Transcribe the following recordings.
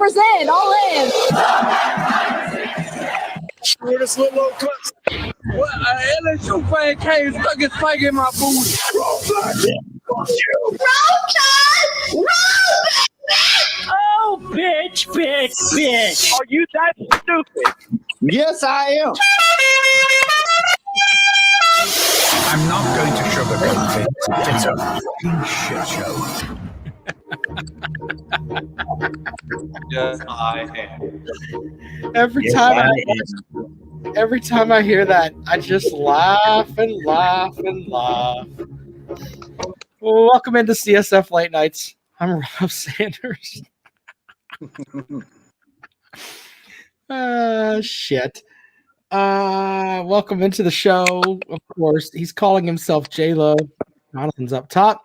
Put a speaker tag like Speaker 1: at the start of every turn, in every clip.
Speaker 1: represent, all in.
Speaker 2: Shortest little clips. What? LSU fan came stuck his spike in my booty.
Speaker 1: Roll,
Speaker 3: Oh, bitch.
Speaker 2: Are you that stupid?
Speaker 4: Yes, I am.
Speaker 5: I'm not going to sugarcoat it. It's a fucking shit show.
Speaker 6: Yes, I am.
Speaker 7: Every time I hear that, I just laugh and laugh and laugh. Well, welcome into CSF Late Nights. I'm Rob Sanders. Shit. Welcome into the show. Of course, he's calling himself J-Lo. Jonathan's up top.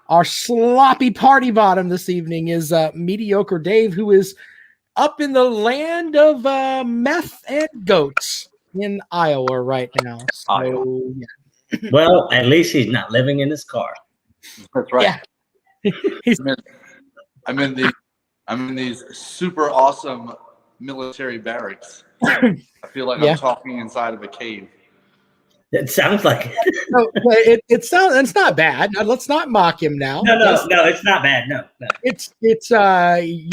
Speaker 7: Our sloppy party bottom this evening is Mediocre Dave, who is up in the land of meth and goats in Iowa right now. So, yeah.
Speaker 3: Well, at least he's not living in his car.
Speaker 6: That's right.
Speaker 7: Yeah.
Speaker 6: I'm in these super awesome military barracks. I feel like I'm talking inside of a cave.
Speaker 3: It sounds like
Speaker 7: it. It's not bad. Let's not mock him now.
Speaker 3: No, it's not bad. No.
Speaker 7: It's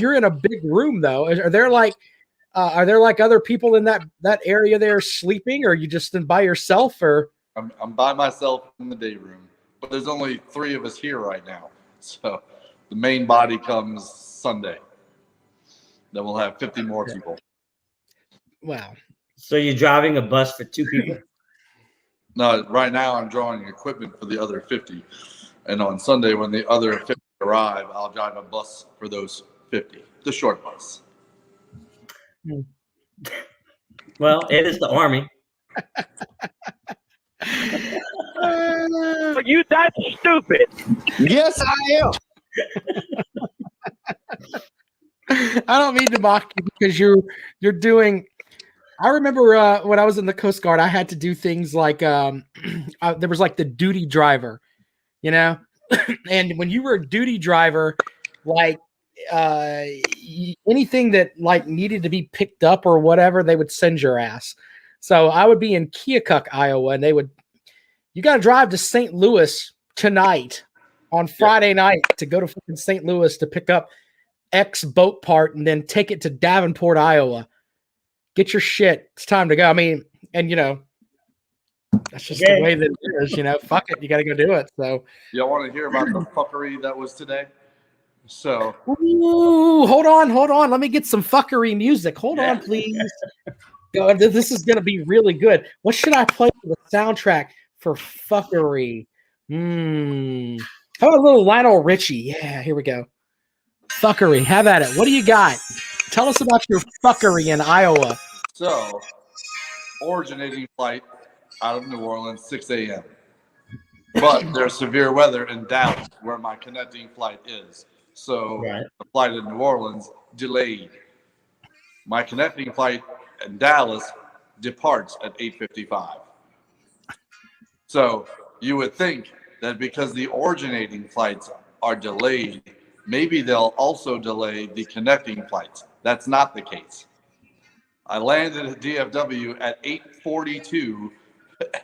Speaker 7: you're in a big room though. Are there like other people in that area there sleeping, or are you just by yourself? Or
Speaker 6: I'm by myself in the day room, but there's only 3 of us here right now. So the main body comes Sunday. Then we'll have 50 more people.
Speaker 7: Wow.
Speaker 3: So you're driving a bus for 2 people?
Speaker 6: No, right now I'm drawing equipment for the other 50. And on Sunday, when the other 50 arrive, I'll drive a bus for those 50, the short bus.
Speaker 3: Well, it is the Army.
Speaker 2: Are you that stupid?
Speaker 4: Yes, I am.
Speaker 7: I don't mean to mock you because you're doing. I remember when I was in the Coast Guard, I had to do things like there was like the duty driver, you know, and when you were a duty driver, like anything that like needed to be picked up or whatever, they would send your ass. So I would be in Keokuk, Iowa, and you got to drive to St. Louis tonight on Friday night to go to fucking St. Louis to pick up X boat part and then take it to Davenport, Iowa. Get your shit. It's time to go. I mean, and you know, that's just the way that it is, you know. Fuck it. You got to go do it. So,
Speaker 6: y'all want to hear about the fuckery that was today? So,
Speaker 7: ooh, hold on. Let me get some fuckery music. Hold on, please. This is going to be really good. What should I play for the soundtrack for fuckery? How about a little Lionel Richie? Yeah, here we go. Fuckery. Have at it. What do you got? Tell us about your fuckery in Iowa.
Speaker 6: So, originating flight out of New Orleans, 6 a.m. But there's severe weather in Dallas, where my connecting flight is. So, the flight in New Orleans delayed. My connecting flight in Dallas departs at 8:55. So, you would think that because the originating flights are delayed, maybe they'll also delay the connecting flights. That's not the case. I landed at DFW at 8:42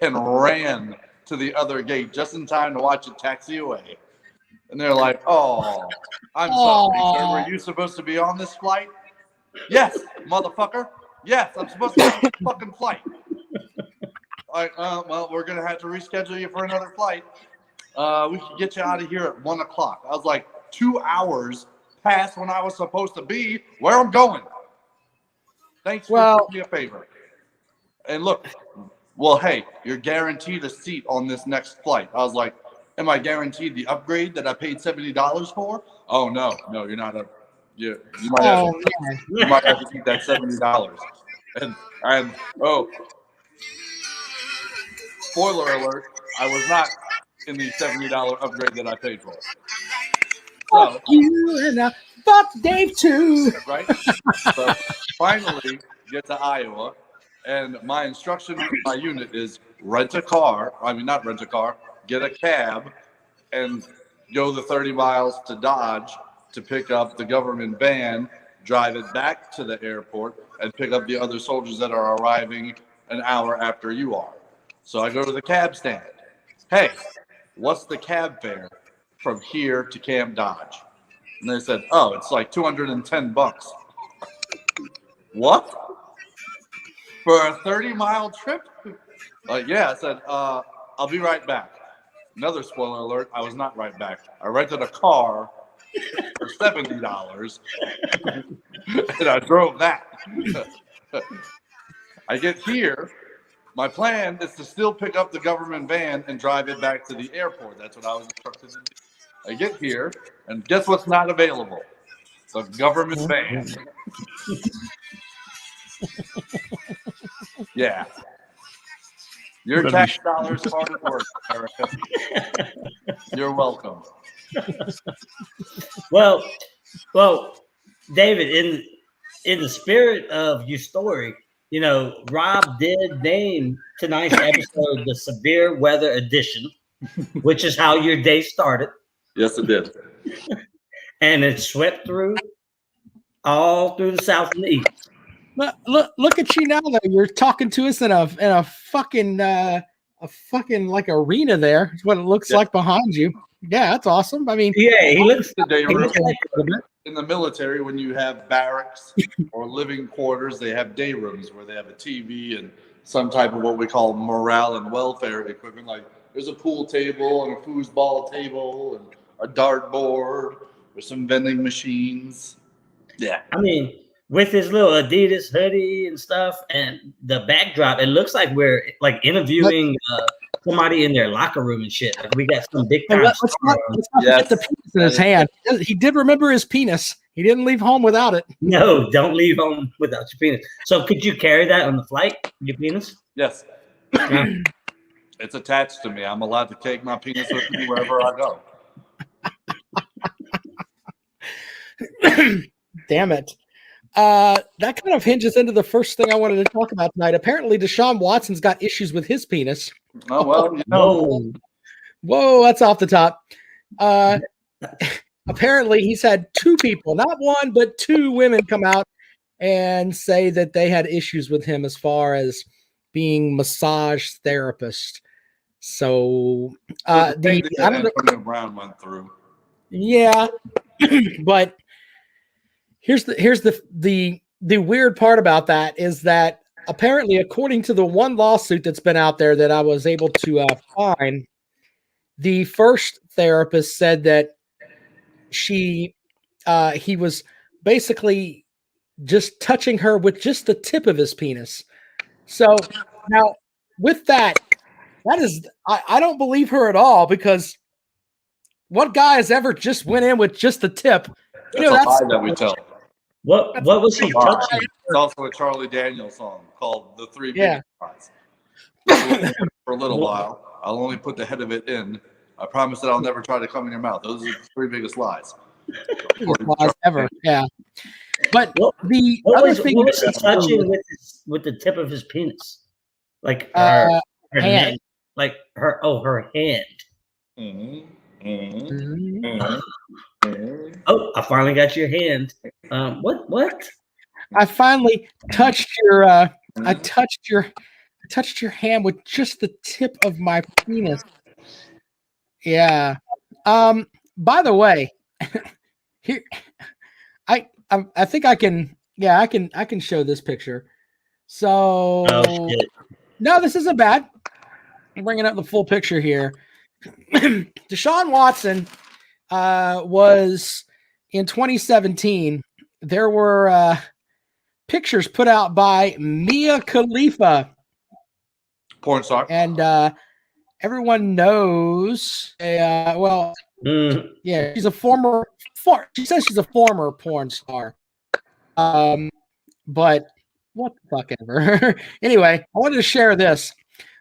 Speaker 6: and ran to the other gate just in time to watch it taxi away. And they're like, "Oh, I'm sorry, sir. Were you supposed to be on this flight?" "Yes, motherfucker. Yes, I'm supposed to be on this fucking flight." Well, we're going to have to reschedule you for another flight. We can get you out of here at 1 o'clock. I was like, 2 hours past when I was supposed to be where I'm going. Thanks for doing me a favor. And look, well, hey, you're guaranteed a seat on this next flight. I was like, am I guaranteed the upgrade that I paid $70 for? Oh, no, you're not. You might have to keep that $70. And spoiler alert, I was not in the $70 upgrade that I paid for. So,
Speaker 7: fuck you and fuck Dave too.
Speaker 6: Right? So finally get to Iowa, and my instruction for my unit is not rent a car, get a cab and go the 30 miles to Dodge to pick up the government van drive it back to the airport, and pick up the other soldiers that are arriving an hour after you are. So I go to the cab stand. Hey, what's the cab fare from here to Camp Dodge? And they said, oh, it's like $210. What? For a 30-mile trip? Like, yeah. I said, I'll be right back. Another spoiler alert, I was not right back. I rented a car for $70 and I drove that. I get here. My plan is to still pick up the government van and drive it back to the airport. That's what I was instructed to do. I get here, and guess what's not available? The government van. Yeah. Your tax dollars hard at work, America. You're welcome.
Speaker 3: Well, David, in the spirit of your story, you know, Rob did name tonight's episode the Severe Weather Edition, which is how your day started.
Speaker 6: Yes, it did.
Speaker 3: And it swept through all through the South and the East.
Speaker 7: Look at you now, though. You're talking to us in a fucking like arena there. It's what it looks like behind you. Yeah, that's awesome. I mean,
Speaker 3: yeah, he looks
Speaker 6: like in the military when you have barracks or living quarters, they have day rooms where they have a TV and some type of what we call morale and welfare equipment. Like there's a pool table and a foosball table and a dart board with some vending machines. Yeah,
Speaker 3: I mean, with his little Adidas hoodie and stuff and the backdrop, it looks like we're like interviewing somebody in their locker room and shit. Like we got some big time.
Speaker 7: Let's not get the penis in his hand. He did remember his penis. He didn't leave home without it.
Speaker 3: No, don't leave home without your penis. So could you carry that on the flight, your penis?
Speaker 6: Yes. It's attached to me. I'm allowed to take my penis with me wherever I go.
Speaker 7: Damn it. That kind of hinges into the first thing I wanted to talk about tonight. Apparently, Deshaun Watson's got issues with his penis.
Speaker 6: Oh, well, you know.
Speaker 7: Whoa, that's off the top. Apparently, he's had two people, not one, but two women come out and say that they had issues with him as far as being massage therapist. So, I don't know.
Speaker 6: Antonio Brown went through.
Speaker 7: Yeah, but here's the weird part about that is that apparently, according to the one lawsuit that's been out there that I was able to find, the first therapist said that he was basically just touching her with just the tip of his penis. So now with that is I don't believe her at all, because what guy has ever just went in with just the tip?
Speaker 6: That's a lie that we tell.
Speaker 3: What was he touching?
Speaker 6: It's also a Charlie Daniels song called "The Three Biggest Lies." For a little while, I'll only put the head of it in. I promise that I'll never try to come in your mouth. Those are the three biggest lies.
Speaker 7: Lies ever, yeah. But
Speaker 3: what was he touching with the tip of his penis? Like her
Speaker 7: hand.
Speaker 3: neck, like her hand.
Speaker 6: Mm-hmm.
Speaker 3: Oh, I finally got your hand. What?
Speaker 7: I finally touched your I touched your hand with just the tip of my penis. Yeah. By the way, here I think I can show this picture. So no, this isn't bad. I'm bringing up the full picture here. Deshaun Watson was in 2017. There were pictures put out by Mia Khalifa,
Speaker 6: porn star,
Speaker 7: and everyone knows. Yeah, she's a former. She says she's a former porn star. But what the fuck ever. Anyway, I wanted to share this.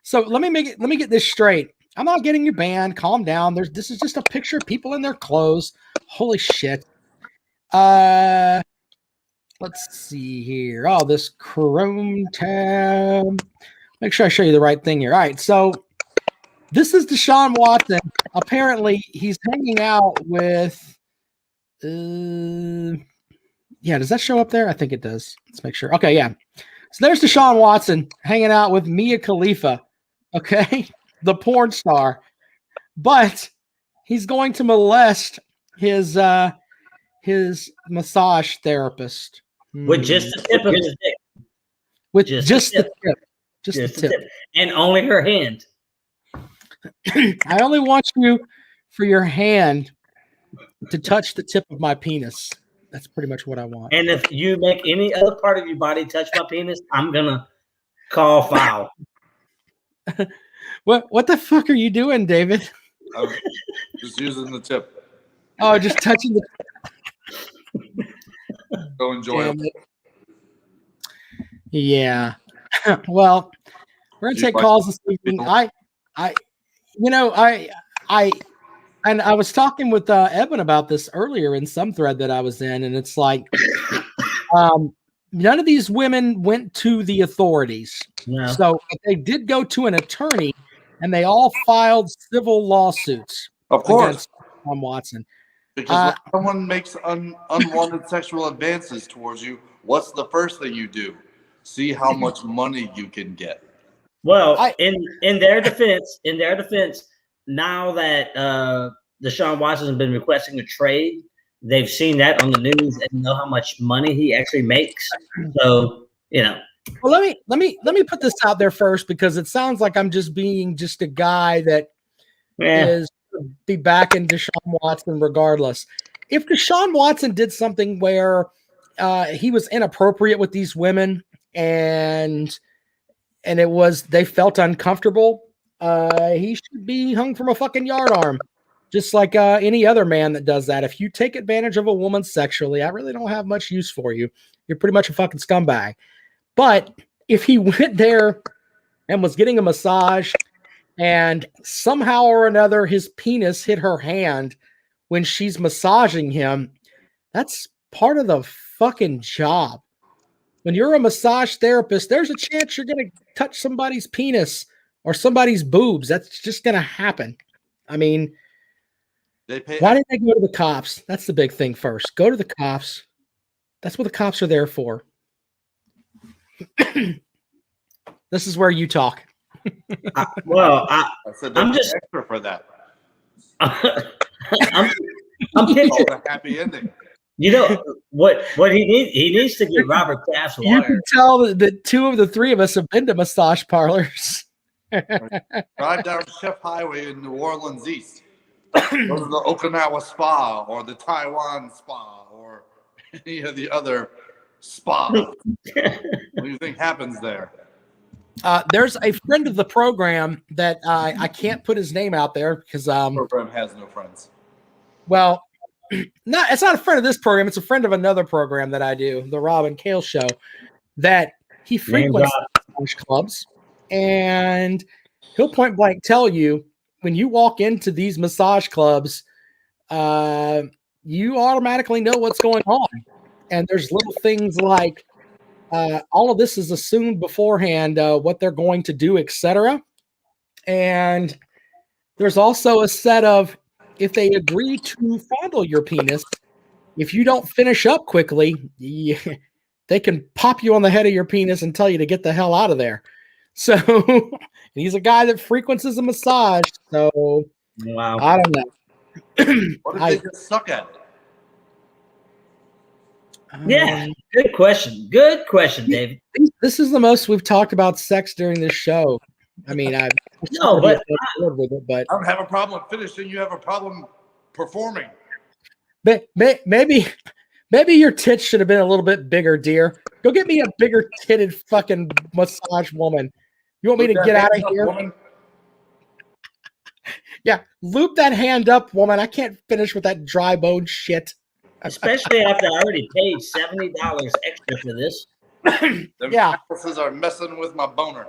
Speaker 7: So let me get this straight. I'm not getting you banned. Calm down. This is just a picture of people in their clothes. Holy shit. Let's see here. Oh, this Chrome tab. Make sure I show you the right thing here. All right. So this is Deshaun Watson. Apparently, he's hanging out with. Yeah, does that show up there? I think it does. Let's make sure. Okay, yeah. So there's Deshaun Watson hanging out with Mia Khalifa, okay, the porn star. But he's going to molest his massage therapist
Speaker 3: With just the tip of his dick.
Speaker 7: with just the tip. Just the tip.
Speaker 3: And only her hand.
Speaker 7: I only want you for your hand to touch the tip of my penis. That's pretty much what I want.
Speaker 3: And if you make any other part of your body touch my penis, I'm gonna call foul.
Speaker 7: What the fuck are you doing, David?
Speaker 6: I'm just using the tip.
Speaker 7: Oh, just touching the.
Speaker 6: Go enjoy
Speaker 7: Damn
Speaker 6: it.
Speaker 7: it. Yeah. Well, we're gonna take calls this evening. I was talking with Evan about this earlier in some thread that I was in, and it's like, none of these women went to the authorities.
Speaker 3: No.
Speaker 7: So they did go to an attorney, and they all filed civil lawsuits.
Speaker 6: Of course.
Speaker 7: Against Tom Watson.
Speaker 6: Because when someone makes unwanted sexual advances towards you, what's the first thing you do? See how much money you can get.
Speaker 3: Well, in their defense, now that Deshaun Watson has been requesting a trade, they've seen that on the news and know how much money he actually makes. So,
Speaker 7: Well, let me put this out there first, because it sounds like I'm just being a guy that is be backing Deshaun Watson regardless. If Deshaun Watson did something where he was inappropriate with these women and they felt uncomfortable, he should be hung from a fucking yard arm, just like any other man that does that. If you take advantage of a woman sexually, I really don't have much use for you. You're pretty much a fucking scumbag. But if he went there and was getting a massage and somehow or another his penis hit her hand when she's massaging him, that's part of the fucking job. When you're a massage therapist, there's a chance you're going to touch somebody's penis or somebody's boobs. That's just going to happen. I mean, why didn't they go to the cops? That's the big thing first. Go to the cops. That's what the cops are there for. This is where you talk.
Speaker 6: I'm just extra for that.
Speaker 3: I'm pitching
Speaker 6: a happy ending.
Speaker 3: You know what he needs? He needs to get Robert Kraft's water.
Speaker 7: You can tell that two of the three of us have been to massage parlors.
Speaker 6: Drive down Chef Highway in New Orleans East. Go to the Okinawa Spa or the Taiwan Spa or any of the other spas. What do you think happens there?
Speaker 7: There's a friend of the program that I can't put his name out there because
Speaker 6: the program has no friends.
Speaker 7: Well, it's not a friend of this program. It's a friend of another program that I do, the Rob and Kale Show, that he frequents clubs, and he'll point blank tell you when you walk into these massage clubs, you automatically know what's going on. And there's little things like all of this is assumed beforehand, what they're going to do, etc. And there's also a set of, if they agree to fondle your penis, if you don't finish up quickly, they can pop you on the head of your penis and tell you to get the hell out of there. So he's a guy that frequents a massage. So
Speaker 3: wow,
Speaker 7: I don't know.
Speaker 6: What if they just suck at it?
Speaker 3: Yeah, good question. Good question, David.
Speaker 7: This is the most we've talked about sex during this show. I mean, I don't
Speaker 6: have a problem finishing. You have a problem performing.
Speaker 7: But maybe your tits should have been a little bit bigger, dear. Go get me a bigger titted fucking massage woman. You want me to get out of here? Woman. Yeah, loop that hand up, woman. I can't finish with that dry bone shit.
Speaker 3: Especially after I already paid $70 extra for this.
Speaker 6: Yeah, mattresses are messing with my boner.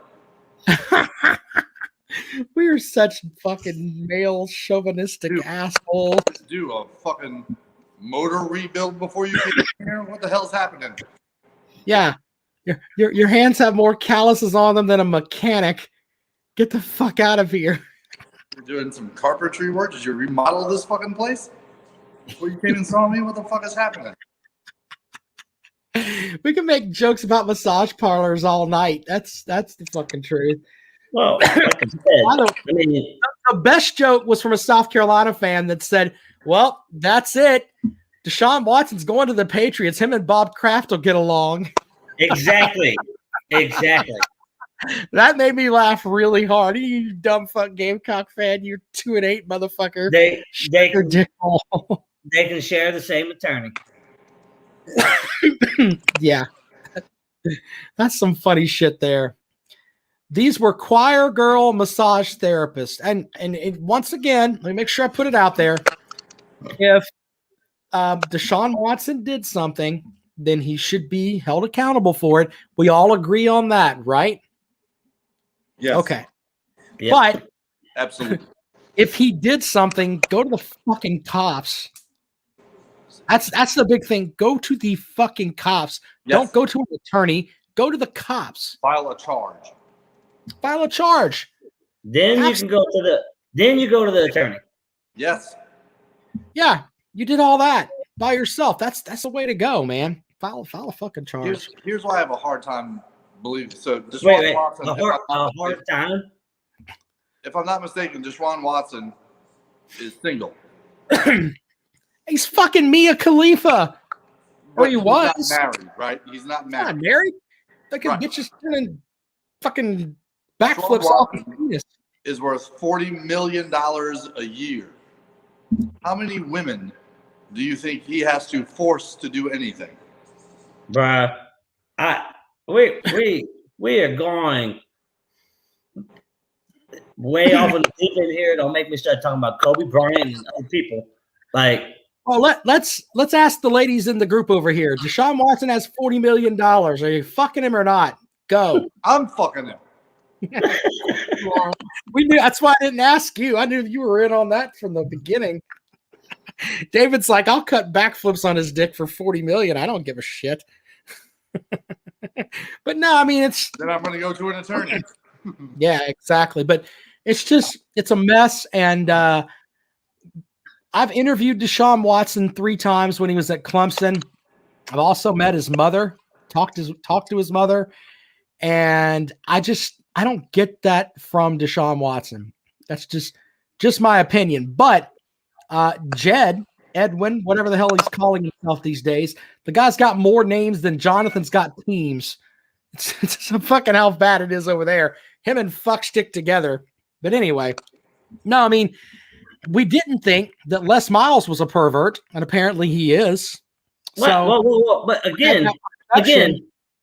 Speaker 7: We are such fucking male chauvinistic assholes.
Speaker 6: Do a fucking motor rebuild before you get in here? What the hell's happening?
Speaker 7: Yeah, your hands have more calluses on them than a mechanic. Get the fuck out of here.
Speaker 6: You're doing some carpentry work? Did you remodel this fucking place? Before you came and saw me? What the fuck is happening?
Speaker 7: We can make jokes about massage parlors all night. That's the fucking truth.
Speaker 3: Well, like I said, I mean,
Speaker 7: The best joke was from a South Carolina fan that said, "Well, that's it. Deshaun Watson's going to the Patriots. Him and Bob Kraft will get along."
Speaker 3: exactly.
Speaker 7: That made me laugh really hard. You dumb fuck Gamecock fan. You 2-8 motherfucker.
Speaker 3: They
Speaker 7: Your dick hole.
Speaker 3: they can share the same attorney.
Speaker 7: Yeah. That's some funny shit there. These were choir girl massage therapists. And once again, let me make sure I put it out there. If Deshaun Watson did something, then he should be held accountable for it. We all agree on that, right?
Speaker 6: Yes.
Speaker 7: Okay.
Speaker 3: Yep.
Speaker 7: But
Speaker 6: Absolutely.
Speaker 7: if he did something, go to the fucking cops. That's the big thing. Go to the fucking cops.
Speaker 6: Yes.
Speaker 7: Don't go to an attorney. Go to the cops.
Speaker 6: File a charge.
Speaker 7: File a charge.
Speaker 3: Then you can go to the attorney.
Speaker 6: Yes.
Speaker 7: Yeah, you did all that by yourself. That's the way to go, man. File a fucking charge.
Speaker 6: Here's why I have a hard time believing. So Deshaun
Speaker 3: Wait.
Speaker 6: Watson,
Speaker 3: A hard time.
Speaker 6: if I'm not mistaken, Deshaun Watson is single.
Speaker 7: He's fucking Mia Khalifa. Or he
Speaker 6: He's
Speaker 7: was.
Speaker 6: not married, right? He's not
Speaker 7: He's not
Speaker 6: married.
Speaker 7: married. Fucking
Speaker 6: Right.
Speaker 7: bitch is turning fucking backflips
Speaker 6: Deshaun
Speaker 7: off his
Speaker 6: Watson
Speaker 7: penis.
Speaker 6: is worth $40 million a year. How many women do you think he has to force to do anything?
Speaker 3: Bruh, we are going way off in the deep end here. Don't make me start talking about Kobe Bryant and other people. Like,
Speaker 7: Well, let's ask the ladies in the group over here. Deshaun Watson has $40 million. Are you fucking him or not? Go.
Speaker 6: I'm fucking him.
Speaker 7: We knew that's why I didn't ask you. I knew you were in on that from the beginning. David's like, I'll cut backflips on his dick for $40 million. I don't give a shit. But no, I mean
Speaker 6: Then I'm going to go to an attorney.
Speaker 7: yeah, exactly. But it's a mess. And I've interviewed Deshaun Watson 3 times when he was at Clemson. I've also met his mother, talked to his mother, and I don't get that from Deshaun Watson. That's just my opinion. But Edwin, whatever the hell he's calling himself these days, the guy's got more names than Jonathan's got teams. It's fucking how bad it is over there. Him and fuck stick together. But anyway, no, I mean, we didn't think that Les Miles was a pervert, and apparently he is.
Speaker 3: well, but again,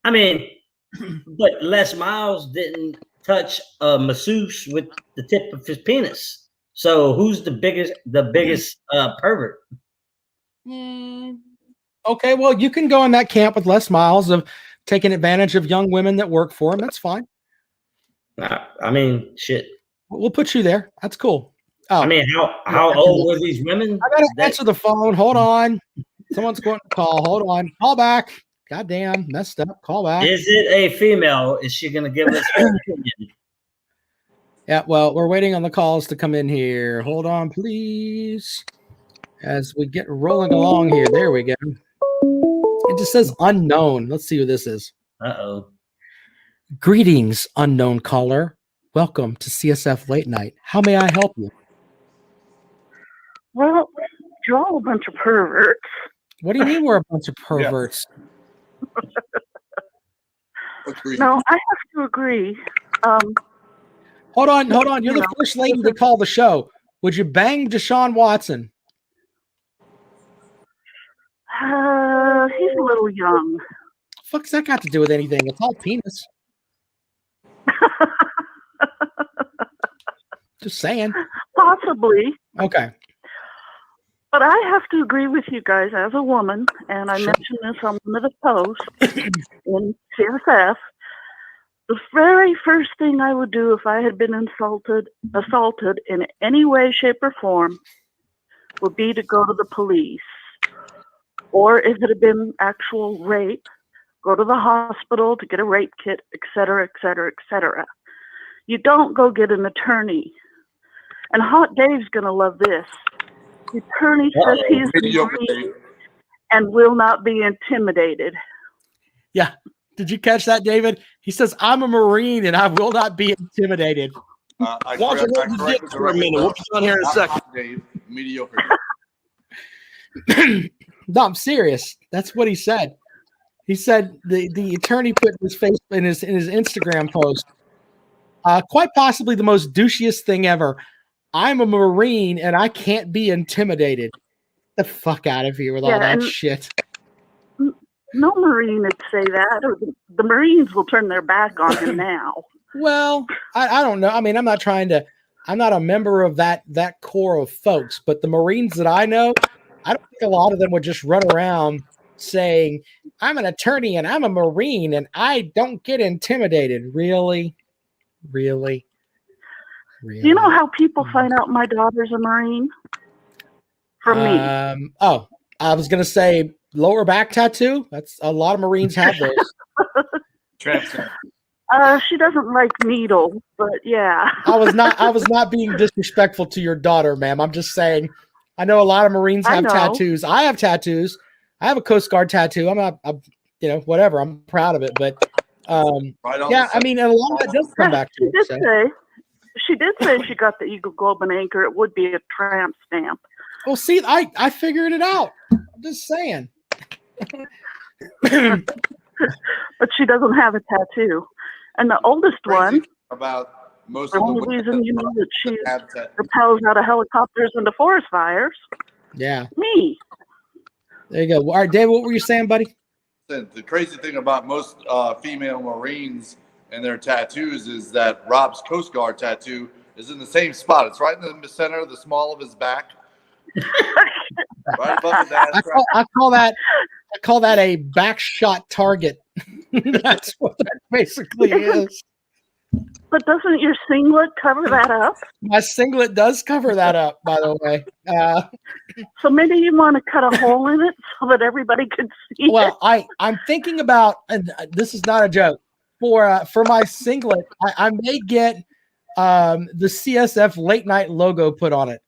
Speaker 3: I mean, but Les Miles didn't touch a masseuse with the tip of his penis. So who's the biggest pervert?
Speaker 7: Okay, well, you can go in that camp with Les Miles of taking advantage of young women that work for him. That's fine.
Speaker 3: I mean, shit.
Speaker 7: We'll put you there. That's cool. Oh,
Speaker 3: I mean, how old were these women?
Speaker 7: I gotta answer the phone. Hold on. Someone's going to call. Hold on. Call back. Goddamn, messed up. Call back.
Speaker 3: Is it a female? Is she going to give us her opinion?
Speaker 7: Yeah, well, we're waiting on the calls to come in here. Hold on, please. As we get rolling along here. There we go. It just says unknown. Let's see who this is.
Speaker 3: Uh-oh.
Speaker 7: Greetings, unknown caller. Welcome to CSF Late Night. How may I help you?
Speaker 1: Well, you're all a bunch of perverts.
Speaker 7: What do you mean we're a bunch of perverts?
Speaker 1: No, I have to agree.
Speaker 7: Hold on. You're the first lady to call the show. Would you bang Deshaun Watson?
Speaker 1: He's a little young.
Speaker 7: Fuck's that got to do with anything? It's all penis. Just saying.
Speaker 1: Possibly.
Speaker 7: Okay.
Speaker 1: But I have to agree with you guys as a woman, and I mentioned this on one of the posts in CSF. The very first thing I would do if I had been assaulted in any way, shape, or form would be to go to the police. Or if it had been actual rape, go to the hospital to get a rape kit, et cetera, et cetera, et cetera. You don't go get an attorney. And Hot Dave's going to love this. The attorney says he is free and will not be intimidated.
Speaker 7: Yeah. Did you catch that, David? He says, I'm a Marine and I will not be intimidated.
Speaker 6: I
Speaker 5: Walter,
Speaker 6: correct- I
Speaker 5: hold the
Speaker 6: corrected
Speaker 5: dick for a minute.
Speaker 6: bro.
Speaker 5: We'll be on here in a
Speaker 6: Not
Speaker 5: second.
Speaker 6: hot, Dave. Mediocre.
Speaker 7: No, I'm serious. That's what he said. He said the attorney put his face in his Instagram post. Quite possibly the most douchiest thing ever. I'm a Marine and I can't be intimidated. Get the fuck out of here with all that
Speaker 1: and
Speaker 7: shit.
Speaker 1: no Marine would say that. Or the Marines will turn their back on him now.
Speaker 7: Well, I don't know. I mean, I'm not a member of that core of folks, but the Marines that I know, I don't think a lot of them would just run around saying, I'm an attorney and I'm a Marine and I don't get intimidated. Really? Really? Really?
Speaker 1: Do you know how people find out my daughter's a Marine? From me.
Speaker 7: Oh, I was going to say lower back tattoo. That's a lot of Marines have those.
Speaker 6: Tramp stamp.
Speaker 1: She doesn't like needles, but yeah.
Speaker 7: I was not being disrespectful to your daughter, ma'am. I'm just saying, I know a lot of Marines
Speaker 1: I
Speaker 7: have
Speaker 1: know.
Speaker 7: tattoos. I have tattoos. I have a Coast Guard tattoo. I'm whatever. I'm proud of it. But
Speaker 6: Right on
Speaker 7: yeah,
Speaker 6: the
Speaker 7: I mean, and a lot of that does come back to it. So.
Speaker 1: She did say if she got the Eagle Globe and Anchor, it would be a tramp stamp.
Speaker 7: Well, see, I figured it out. I'm just saying.
Speaker 1: But she doesn't have a tattoo. And the oldest one,
Speaker 6: about most
Speaker 1: the
Speaker 6: of the
Speaker 1: only
Speaker 6: women
Speaker 1: reason you know that she
Speaker 6: have tattoos.
Speaker 1: repels out of helicopters into forest fires,
Speaker 7: Yeah.
Speaker 1: me.
Speaker 7: There you go. All right, Dave, what were you saying, buddy?
Speaker 6: The crazy thing about most female Marines and their tattoos is that Rob's Coast Guard tattoo is in the same spot. It's right in the center, the small of his back. Right above the dash.
Speaker 7: I call that a back shot target. That's what that basically is.
Speaker 1: But doesn't your singlet cover that up?
Speaker 7: My singlet does cover that up, by the way.
Speaker 1: So maybe you want to cut a hole in it so that everybody can see
Speaker 7: Well,
Speaker 1: it.
Speaker 7: I'm thinking about, and this is not a joke, for my singlet, I may get the CSF late night logo put on it.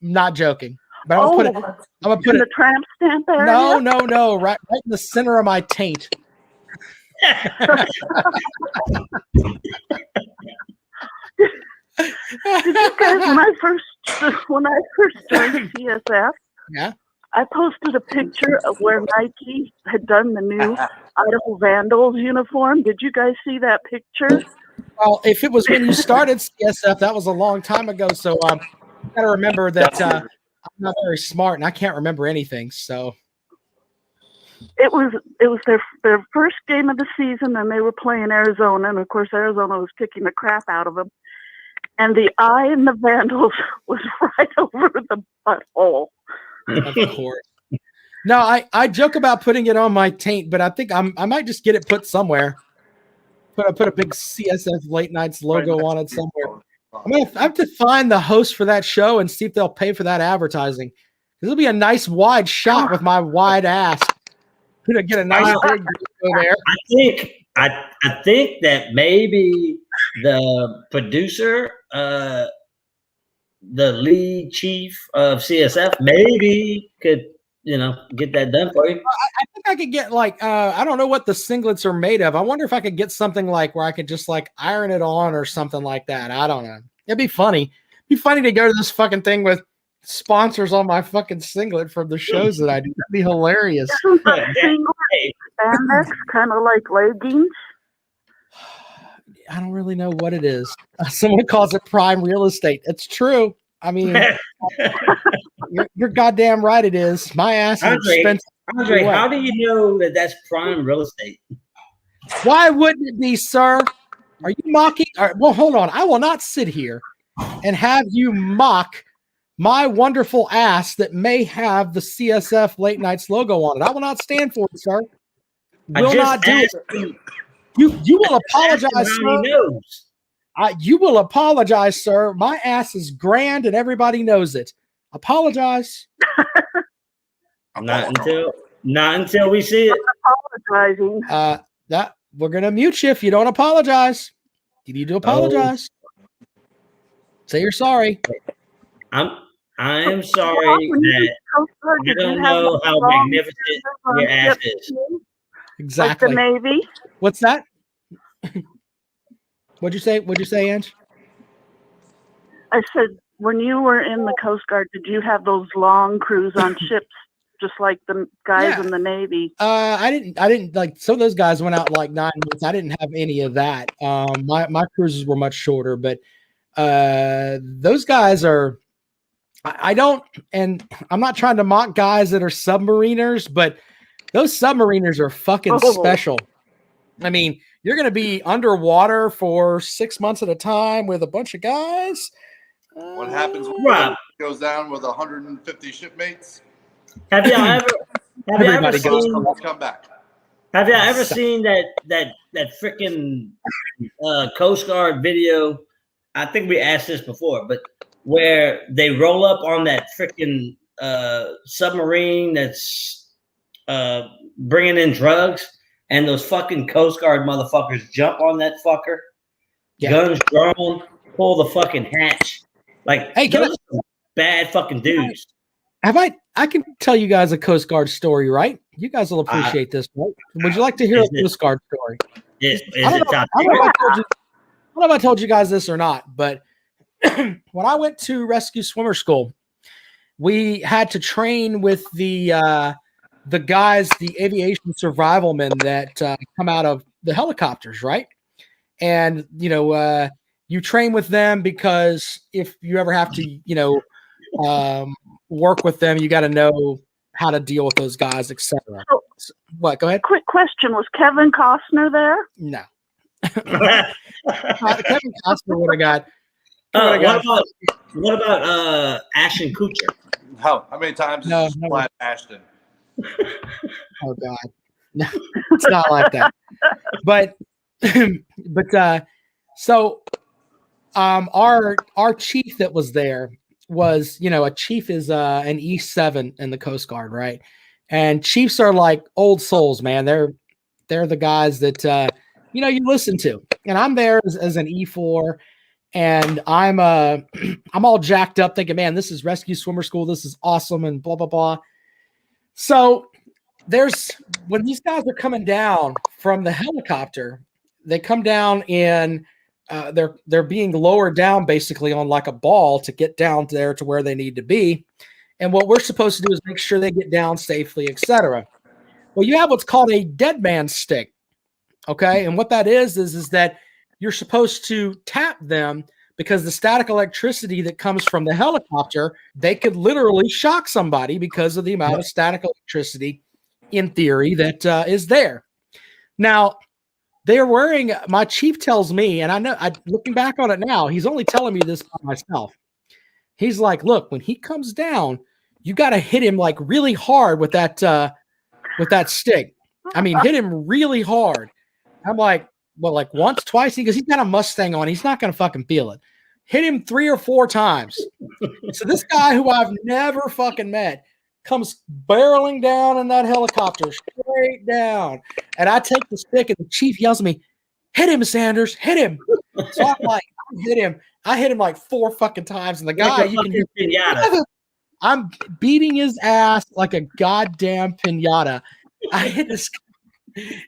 Speaker 7: I'm not joking. But I'm gonna put
Speaker 1: in
Speaker 7: it
Speaker 1: the tramp stamp area?
Speaker 7: No, right in the center of my taint.
Speaker 1: Did you guys, when I first joined CSF,
Speaker 7: Yeah.
Speaker 1: I posted a picture of where Nike had done the new Idaho Vandals uniform. Did you guys see that picture?
Speaker 7: Well, if it was when you started CSF, that was a long time ago. So you got to remember that I'm not very smart and I can't remember anything. So
Speaker 1: It was their first game of the season, and they were playing Arizona, and of course Arizona was kicking the crap out of them. And the eye in the Vandals was right over the butthole.
Speaker 7: of course. No, I joke about putting it on my taint, but I think I might just get it put somewhere. Put a big CSF Late Nights logo on it somewhere. I have to find the host for that show and see if they'll pay for that advertising. It'll be a nice wide shot with my wide ass. Get a nice big go there.
Speaker 3: I think that maybe the producer, the lead chief of CSF, maybe could get that done for you.
Speaker 7: I think I could get I don't know what the singlets are made of. I wonder if I could get something like where I could just iron it on or something like that. I don't know. It'd be funny. It'd be funny to go to this fucking thing with sponsors on my fucking singlet from the shows that I do. That'd be hilarious.
Speaker 1: Isn't that singlet spandex kind of like leggings?
Speaker 7: I don't really know what it is. Someone calls it prime real estate. It's true. I mean, you're goddamn right. It is. My ass is expensive.
Speaker 3: Andre, how do you know that that's prime real estate?
Speaker 7: Why wouldn't it be, sir? Are you mocking? Well, hold on. I will not sit here and have you mock my wonderful ass that may have the CSF Late Nights logo on it. I will not stand for it, sir. Will not do it. You will apologize, sir. You will apologize, sir. My ass is grand and everybody knows it. Apologize.
Speaker 3: Not until we see it.
Speaker 1: Apologizing.
Speaker 7: That we're gonna mute you if you don't apologize. You need to apologize. Say you're sorry.
Speaker 3: I am sorry that you don't know how magnificent your ass is.
Speaker 7: Exactly.
Speaker 1: Like the Navy.
Speaker 7: What's that? What'd you say, Ange?
Speaker 1: I said, when you were in the Coast Guard, did you have those long crews on ships, just like the guys
Speaker 7: Yeah.
Speaker 1: in the Navy?
Speaker 7: I didn't like some of those guys went out like 9 months. I didn't have any of that. My cruises were much shorter, but those guys are. I don't, and I'm not trying to mock guys that are submariners, but those submariners are fucking special. I mean, you're going to be underwater for 6 months at a time with a bunch of guys.
Speaker 6: What happens when
Speaker 3: Rob,
Speaker 6: it goes down with 150 shipmates?
Speaker 3: have y'all ever
Speaker 7: Everybody goes.
Speaker 3: seen,
Speaker 6: Come back.
Speaker 3: have y'all ever seen that freaking Coast Guard video? I think we asked this before, but where they roll up on that freaking submarine that's bringing in drugs, and those fucking Coast Guard motherfuckers jump on that fucker, guns drawn, pull the fucking hatch. Like,
Speaker 7: hey,
Speaker 3: those are bad fucking dudes.
Speaker 7: I can tell you guys a Coast Guard story, right? You guys will appreciate this, right? Would you like to hear a Coast Guard story?
Speaker 3: Is
Speaker 7: I
Speaker 3: it top
Speaker 7: don't
Speaker 3: tier?
Speaker 7: know if I told you guys this or not, but when I went to rescue swimmer school, we had to train with the guys, the aviation survival men that come out of the helicopters, right? And you train with them because if you ever have to, work with them, you got to know how to deal with those guys, etc. So, what? Go ahead.
Speaker 1: Quick question: was Kevin Costner there?
Speaker 7: No. Kevin Costner would have got.
Speaker 3: What about Ashton Kutcher?
Speaker 6: How many times
Speaker 7: No,
Speaker 6: is Flat Ashton?
Speaker 7: Oh God, no, it's not like that. But so our chief that was there was, a chief is an E7 in the Coast Guard, right? And chiefs are like old souls, man. They're the guys that you listen to. And I'm there as an E4. And I'm I'm all jacked up thinking, man, this is rescue swimmer school. This is awesome and blah, blah, blah. So when these guys are coming down from the helicopter, they come down in they're being lowered down basically on like a ball to get down there to where they need to be. And what we're supposed to do is make sure they get down safely, etc. Well, you have what's called a dead man stick. Okay. And what that is that you're supposed to tap them because the static electricity that comes from the helicopter, they could literally shock somebody because of the amount of static electricity in theory that is there. Now, they're wearing, my chief tells me, and I know, looking back on it now, he's only telling me this by myself. He's like, look, when he comes down, you got to hit him like really hard with that stick. I mean, hit him really hard. I'm like, well, like once, twice, because he's got a Mustang on. He's not going to fucking feel it. Hit him 3 or 4 times. So this guy who I've never fucking met comes barreling down in that helicopter, straight down. And I take the stick and the chief yells at me, hit him, Sanders, hit him. So I'm like, I hit him like 4 fucking times. And the guy, you can hear, I'm beating his ass like a goddamn pinata. I hit this,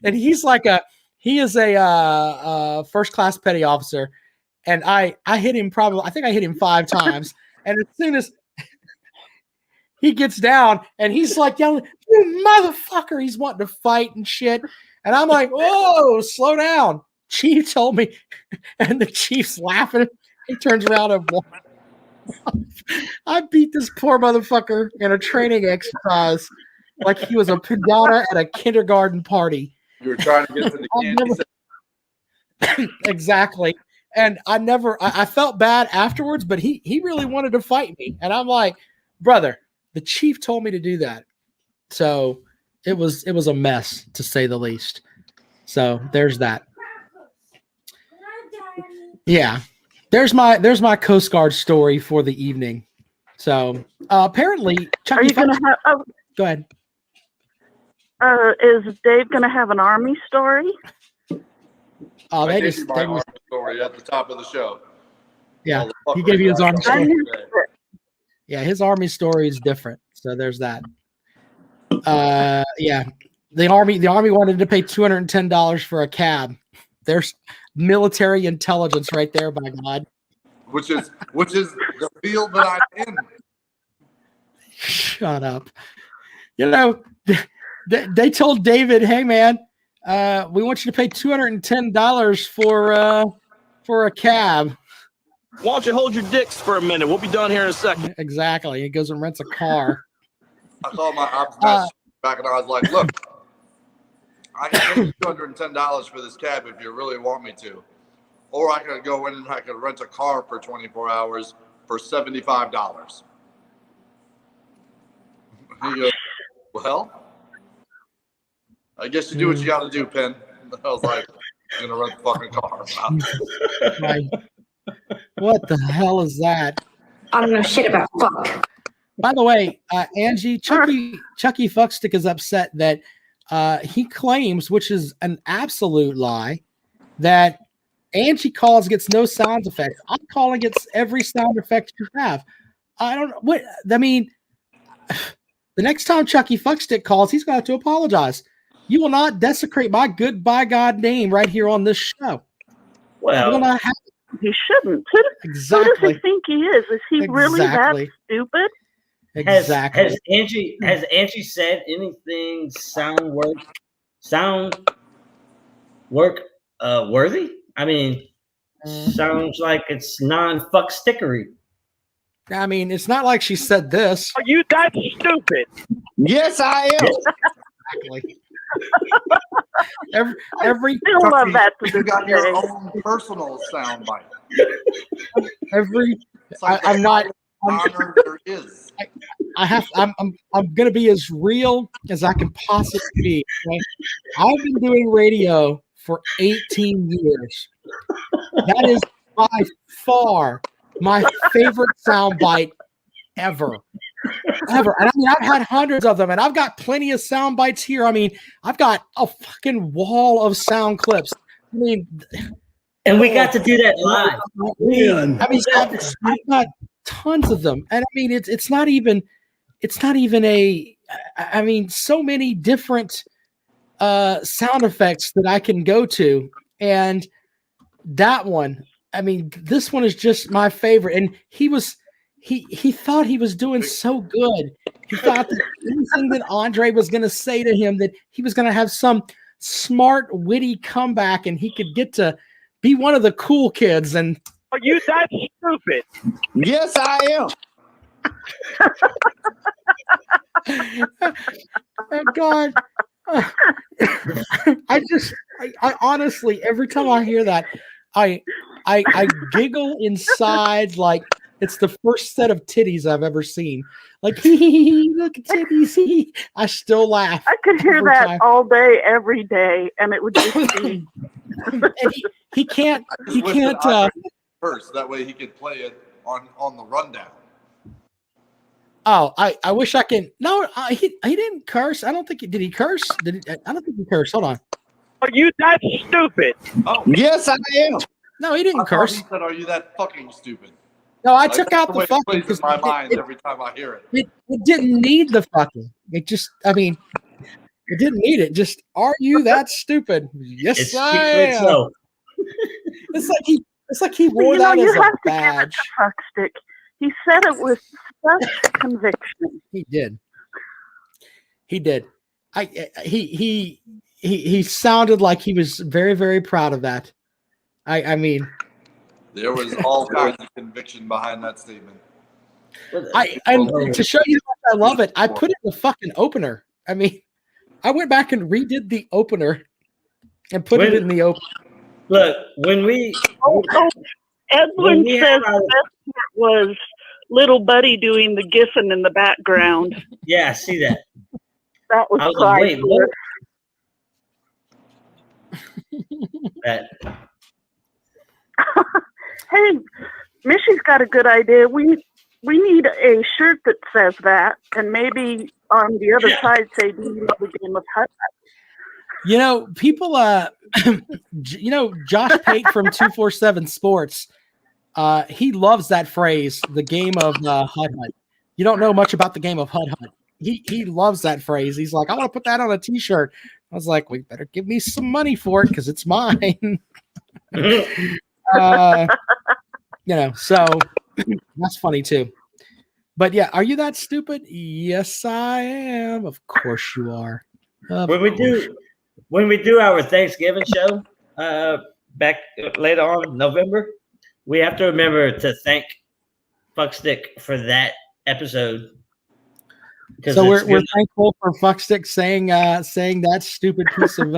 Speaker 7: and he is a first-class petty officer, and I hit him I think I hit him 5 times, and as soon as he gets down, and he's like yelling, "You motherfucker!" He's wanting to fight and shit, and I'm like, "Whoa, slow down!" Chief told me, and the chief's laughing. He turns around and walks. I beat this poor motherfucker in a training exercise like he was a pinata at a kindergarten party.
Speaker 6: You were trying to get to the candy.
Speaker 7: Exactly. And I felt bad afterwards, but he really wanted to fight me. And I'm like, brother, the chief told me to do that. So it was a mess, to say the least. So there's that. Yeah. There's my Coast Guard story for the evening. So apparently, Chucky,
Speaker 1: are you going to have?
Speaker 7: Go ahead.
Speaker 1: Is Dave going to have an Army story?
Speaker 7: Oh,
Speaker 6: I gave you my Army story at the top of the show.
Speaker 7: Yeah, he gave you his Army story. Yeah, his Army story is different. So there's that. Yeah, The army wanted to pay $210 for a cab. There's military intelligence right there, by God.
Speaker 6: Which is the field that I'm in.
Speaker 7: Shut up. You know, they told David, "Hey man, we want you to pay $210 for a cab."
Speaker 8: Why don't you hold your dicks for a minute? We'll be done here in a second.
Speaker 7: Exactly. He goes and rents a car.
Speaker 6: I called my ops master back and I was like, look, I can pay you $210 for this cab if you really want me to. Or I could go in and I could rent a car for 24 hours for $75. He goes, well, I guess you do what you got to do, Penn. I was like, I'm going to rent the fucking car.
Speaker 7: Right. What the hell is that?
Speaker 9: I don't know shit about fuck.
Speaker 7: By the way, Angie, Chucky Fuckstick is upset that he claims, which is an absolute lie, that Angie calls gets no sound effects. I'm calling gets every sound effect you have. I don't know what I mean. The next time Chucky Fuckstick calls, he's going to have to apologize. You will not desecrate my good by God name right here on this show.
Speaker 3: Well,
Speaker 1: he shouldn't.
Speaker 7: Exactly.
Speaker 1: Who does he think he is? Is he really that stupid?
Speaker 7: Exactly.
Speaker 3: Has Angie said anything sound worthy? I mean, sounds like it's non-fuck stickery.
Speaker 7: I mean, it's not like she said this.
Speaker 8: Are you that stupid?
Speaker 4: Yes, I am.
Speaker 7: Exactly. every
Speaker 1: I love that.
Speaker 6: You got your own personal sound bite.
Speaker 7: I'm not.
Speaker 6: Honor there is.
Speaker 7: I'm gonna be as real as I can possibly be. Okay? I've been doing radio for 18 years. That is by far my favorite soundbite ever. And I mean, I've had hundreds of them, and I've got plenty of sound bites here. I mean, I've got a fucking wall of sound clips. I mean,
Speaker 3: and we got to do that live.
Speaker 7: I mean, I've got tons of them, and I mean, it's not even a. I mean, so many different sound effects that I can go to, and that one. I mean, this one is just my favorite, and he thought he was doing so good. He thought that anything that Andre was going to say to him, that he was going to have some smart, witty comeback, and he could get to be one of the cool kids. And
Speaker 8: are you that stupid?
Speaker 4: Yes, I am.
Speaker 7: Oh, God. I honestly, every time I hear that, I giggle inside like it's the first set of titties I've ever seen. Like, look at titties. I still laugh.
Speaker 1: I could hear that all day, every day, and it would just be.
Speaker 7: And he can't.
Speaker 6: First, that way he could play it on the rundown.
Speaker 7: Oh, I wish I can. No, he didn't curse. I don't think did he curse? I don't think he cursed. Hold on.
Speaker 8: Are you that stupid?
Speaker 6: Oh,
Speaker 4: yes, I am.
Speaker 7: No, he didn't curse.
Speaker 6: He said, "Are you that fucking stupid?"
Speaker 7: No, I took out the fucking
Speaker 6: because my mind every time I hear it.
Speaker 7: It didn't need the fucking. It just, I mean, it didn't need it. Just, are you that stupid? Yes, I am. So. It's like he wore that as a badge.
Speaker 1: Fuckstick. He said it with such conviction.
Speaker 7: He did. He sounded like he was very, very proud of that. I mean,
Speaker 6: there was all kinds of conviction behind that statement.
Speaker 7: And to show you how I love it, I put it in the fucking opener. I mean, I went back and redid the opener and put it in the opener.
Speaker 3: Look, when we
Speaker 1: Edwin says the best part was little Buddy doing the giffing in the background.
Speaker 3: Yeah, I see that.
Speaker 1: That was priceless.
Speaker 3: That.
Speaker 1: Hey, Mishy's got a good idea. We need a shirt that says that, and maybe on the other side say, "Do you know the game of Hut?"
Speaker 7: You know, people. You know, Josh Pate from 247 Sports. He loves that phrase, "the game of Hut Hut." You don't know much about the game of Hut Hut. he loves that phrase. He's like, I want to put that on a T-shirt. I was like, we better give me some money for it because it's mine. So that's funny too. But yeah, are you that stupid? Yes, I am. Of course you are.
Speaker 3: When we do our Thanksgiving show back later on in November, we have to remember to thank Fuckstick for that episode.
Speaker 7: So we're thankful for Fuckstick saying that stupid piece of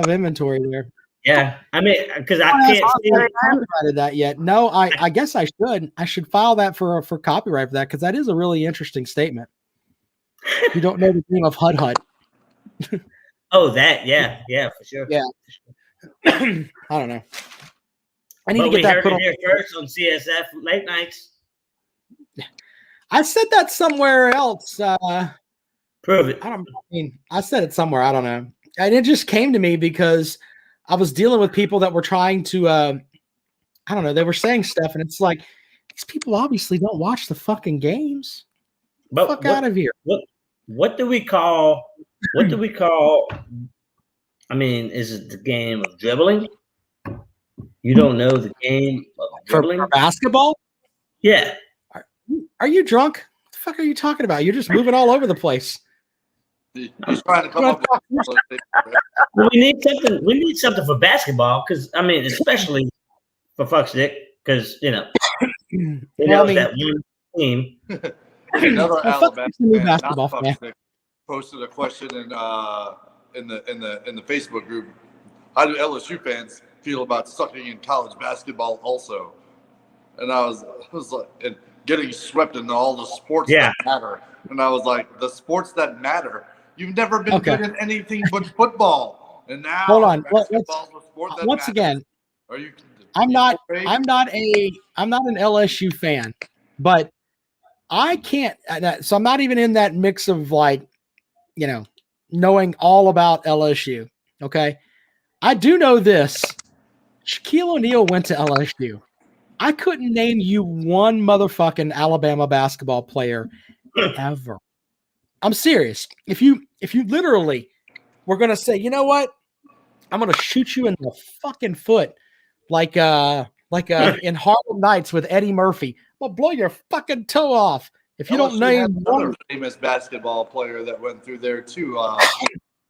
Speaker 7: inventory there.
Speaker 3: Yeah, I mean, because I can't see
Speaker 7: copyrighted that yet. No, I guess I should. I should file that for copyright for that because that is a really interesting statement. You don't know the name of Hud Hud.
Speaker 3: Oh, that yeah, for sure.
Speaker 7: Yeah, I don't know. I need
Speaker 3: but
Speaker 7: to get that
Speaker 3: heard
Speaker 7: put
Speaker 3: it
Speaker 7: on
Speaker 3: here first on CSF late nights.
Speaker 7: I said that somewhere else.
Speaker 3: Prove it.
Speaker 7: I said it somewhere. I don't know. And it just came to me because I was dealing with people that were trying to, I don't know, they were saying stuff, and it's like, these people obviously don't watch the fucking games.
Speaker 3: But
Speaker 7: fuck out of here.
Speaker 3: What do we call? What do we call? I mean, is it the game of dribbling? You don't know the game of dribbling
Speaker 7: for basketball?
Speaker 3: Yeah.
Speaker 7: Are you drunk? What the fuck are you talking about? You're just moving all over the place.
Speaker 6: He's trying to come up with
Speaker 3: well, we need something. We need something for basketball because I mean, especially for Fuckstick, because that one team.
Speaker 6: Another Alabama fan,
Speaker 7: basketball fan.
Speaker 6: Posted a question in the Facebook group. How do LSU fans feel about sucking in college basketball also? And I was like, and getting swept into all the sports that matter. And I was like, the sports that matter. You've never been good at anything but football. And now
Speaker 7: hold on.
Speaker 6: basketball's the sport that
Speaker 7: once
Speaker 6: matters.
Speaker 7: again,
Speaker 6: Are you
Speaker 7: I'm not an LSU fan, but I can't. So I'm not even in that mix of knowing all about LSU. Okay, I do know this. Shaquille O'Neal went to LSU. I couldn't name you one motherfucking Alabama basketball player ever. I'm serious. If you literally were gonna say, you know what, I'm gonna shoot you in the fucking foot, like in Harlem Nights with Eddie Murphy. I'm gonna blow your fucking toe off if you don't name
Speaker 6: another famous basketball player that went through there too.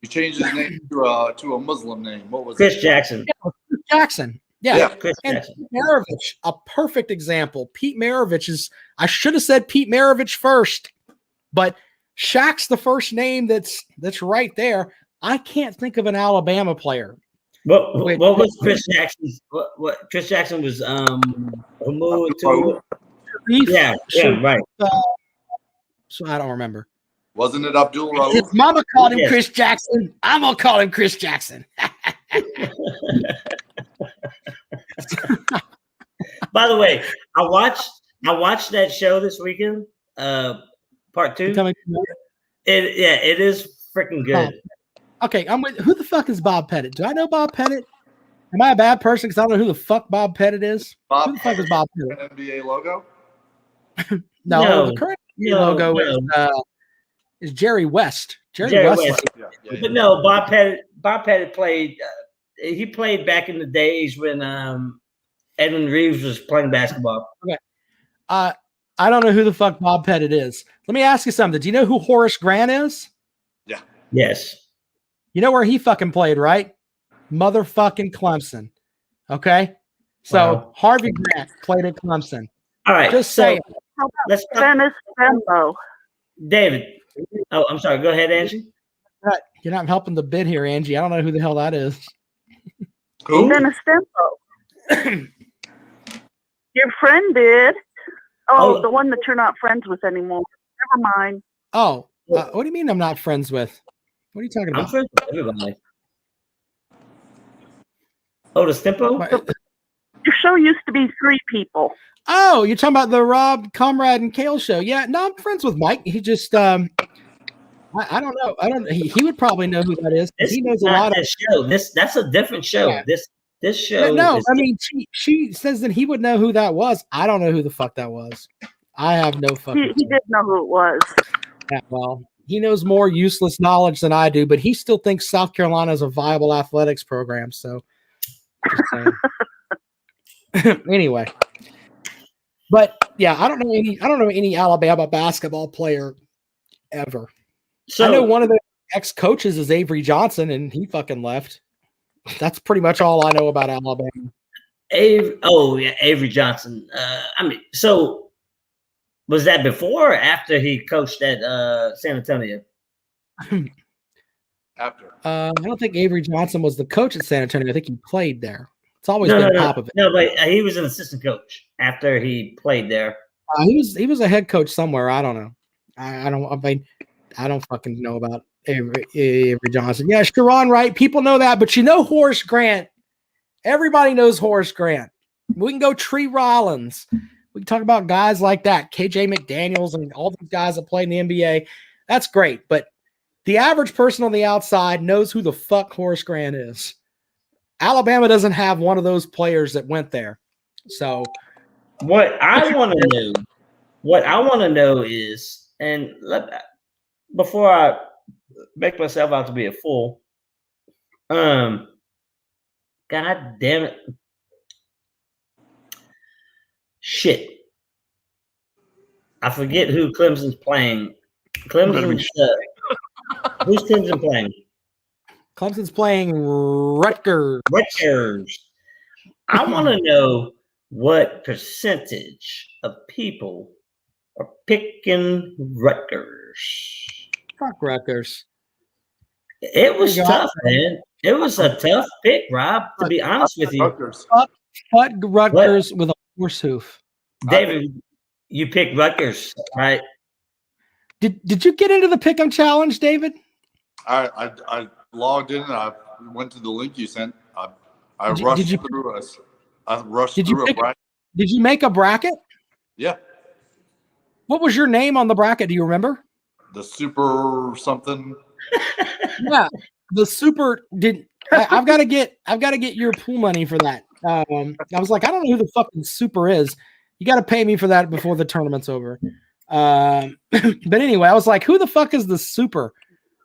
Speaker 6: He changed his name to a Muslim name. What was
Speaker 3: Chris Jackson?
Speaker 7: Yeah, Chris Jackson. Yeah.
Speaker 3: Chris
Speaker 7: and
Speaker 3: Jackson.
Speaker 7: Pete Maravich, a perfect example. Pete Maravich is. I should have said Pete Maravich first, but Shaq's the first name that's right there. I can't think of an Alabama player.
Speaker 3: What was Chris Jackson's? What Chris Jackson was? Right.
Speaker 7: So I don't remember.
Speaker 6: Wasn't it Abdul Rauf?
Speaker 7: His mama called him Chris Jackson. I'm gonna call him Chris Jackson.
Speaker 3: By the way, I watched that show this weekend. Part 2. It is freaking good.
Speaker 7: Okay, I'm with. Who the fuck is Bob Pettit? Do I know Bob Pettit? Am I a bad person because I don't know who the fuck Bob Pettit is? Who the fuck is Bob Pettit?
Speaker 6: NBA logo?
Speaker 7: No, the current NBA logo is Jerry West. Jerry West.
Speaker 3: Yeah. But no, Bob Pettit played. He played back in the days when Edwin Reeves was playing basketball.
Speaker 7: Okay. I don't know who the fuck Bob Pettit is. Let me ask you something. Do you know who Horace Grant is?
Speaker 6: Yeah.
Speaker 3: Yes.
Speaker 7: You know where he fucking played, right? Motherfucking Clemson. Okay? So Harvey Grant played at Clemson.
Speaker 3: All right.
Speaker 7: Just saying.
Speaker 3: Let's
Speaker 1: Dennis Stembo.
Speaker 3: David. Oh, I'm sorry. Go ahead, Angie.
Speaker 7: You're not helping the bid here, Angie. I don't know who the hell that is.
Speaker 6: Who?
Speaker 1: Dennis Stembo. Your friend did. Oh, the one that you're not friends with anymore. Never mind.
Speaker 7: Oh, what do you mean I'm not friends with? What are you talking about?
Speaker 3: I'm friends with everybody. Oh, the Stempo?
Speaker 1: Your show used to be 3 people.
Speaker 7: Oh, you're talking about the Rob, Comrade, and Kale show. Yeah, no, I'm friends with Mike. He just, I don't know. He would probably know who that is. He knows a lot of
Speaker 3: show. That's a different show. Yeah. This show.
Speaker 7: No, I mean, she says that he would know who that was. I don't know who the fuck that was. I have no fucking.
Speaker 1: He did know who it was.
Speaker 7: Yeah, well, He knows more useless knowledge than I do, but he still thinks South Carolina is a viable athletics program. So, just saying. Anyway, but yeah, I don't know any Alabama basketball player ever.
Speaker 3: So
Speaker 7: I know one of the ex-coaches is Avery Johnson, and he fucking left. That's pretty much all I know about Alabama.
Speaker 3: Avery Johnson. So was that before or after he coached at San Antonio?
Speaker 6: After.
Speaker 7: I don't think Avery Johnson was the coach at San Antonio. I think he played there. It's always been top of it.
Speaker 3: No, but he was an assistant coach after he played there.
Speaker 7: He was a head coach somewhere. I don't know. I don't fucking know about Avery Johnson. Yeah, Sharon Wright. People know that, but you know Horace Grant. Everybody knows Horace Grant. We can go Tree Rollins. We can talk about guys like that, KJ McDaniels and all these guys that played in the NBA. That's great, but the average person on the outside knows who the fuck Horace Grant is. Alabama doesn't have one of those players that went there. So
Speaker 3: what I want to know is, and before I make myself out to be a fool, God damn it. Shit. I forget who Clemson's playing. Who's Clemson playing?
Speaker 7: Clemson's playing Rutgers.
Speaker 3: I want to know what percentage of people are picking Rutgers.
Speaker 7: Fuck Rutgers.
Speaker 3: It was tough, man. It was a tough pick, Rob, to be honest with you.
Speaker 7: Fuck Rutgers with a horse hoof.
Speaker 3: David, you picked Rutgers, right?
Speaker 7: Did you get into the Pick'em challenge, David?
Speaker 6: I logged in and I went to the link you sent. I rushed through us. I rushed through a bracket.
Speaker 7: Did you make a bracket?
Speaker 6: Yeah.
Speaker 7: What was your name on the bracket? Do you remember?
Speaker 6: The super something.
Speaker 7: Yeah, the super did. I've got to get your pool money for that. I was like, I don't know who the fucking super is. You got to pay me for that before the tournament's over. But anyway, I was like, who the fuck is the super?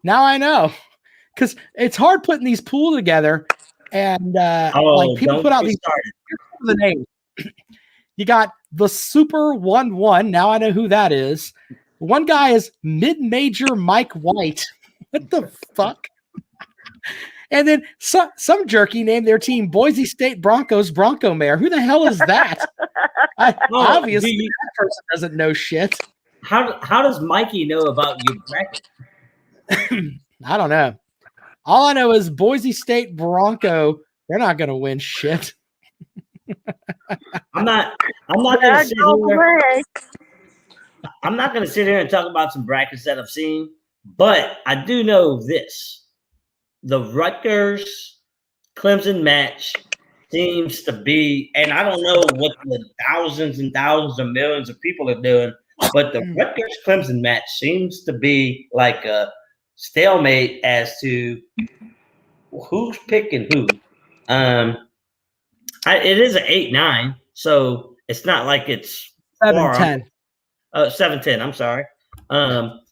Speaker 7: Now I know, because it's hard putting these pools together, and like people put out these the names. You got the Super 1-1. Now I know who that is. One guy is Mid-Major Mike White. What the fuck? And then some jerky named their team Boise State Broncos Bronco Mare. Who the hell is that? Obviously, that person doesn't know shit.
Speaker 3: How does Mikey know about your bracket?
Speaker 7: I don't know. All I know is Boise State Bronco. They're not going to win shit.
Speaker 3: I'm not going to sit here and talk about some brackets that I've seen, but I do know this: the Rutgers Clemson match seems to be, and I don't know what the thousands and thousands of millions of people are doing, but the Rutgers Clemson match seems to be like a stalemate as to who's picking who. It is an 8-9, so it's not like it's
Speaker 7: 7-10.
Speaker 3: 7-10. I'm sorry. God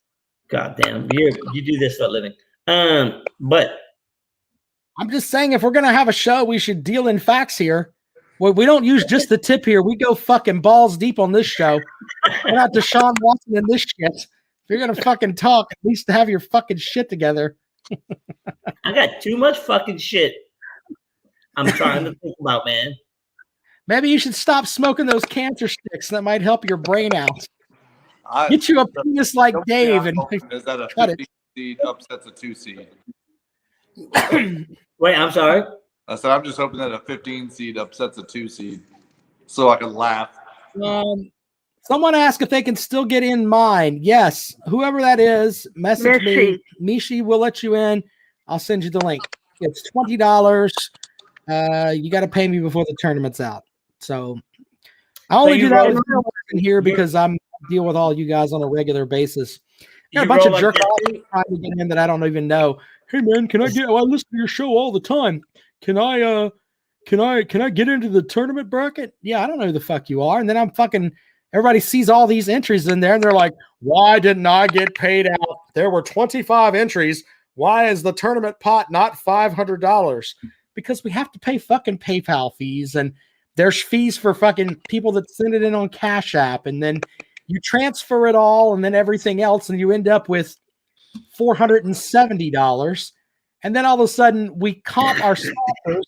Speaker 3: damn, you do this for a living. But
Speaker 7: I'm just saying, if we're gonna have a show, we should deal in facts here. We don't use just the tip here. We go fucking balls deep on this show. We're not Deshaun Watson in this shit. If you're gonna fucking talk, at least have your fucking shit together.
Speaker 3: I got too much fucking shit I'm trying to think about, man.
Speaker 7: Maybe you should stop smoking those cancer sticks. That might help your brain out. Get you a penis like Dave and
Speaker 6: is that a 15 seed upsets a 2 seed?
Speaker 3: Wait, I'm sorry.
Speaker 6: I said I'm just hoping that a 15 seed upsets a 2 seed, so I can laugh.
Speaker 7: Someone asked if they can still get in mine. Yes, whoever that is, message me. Mishi will let you in. I'll send you the link. It's $20. You got to pay me before the tournament's out. So I only do that with in here because I deal with all you guys on a regular basis. Got a bunch of jerk offs trying to get in that I don't even know. Hey man, can I get? I listen to your show all the time. Can I get into the tournament bracket? Yeah, I don't know who the fuck you are. And then I'm fucking everybody sees all these entries in there and they're like, why didn't I get paid out? There were 25 entries. Why is the tournament pot not $500? Because we have to pay fucking PayPal fees, and there's fees for fucking people that send it in on Cash App, and then you transfer it all and then everything else, and you end up with $470. And then all of a sudden we comp our sponsors.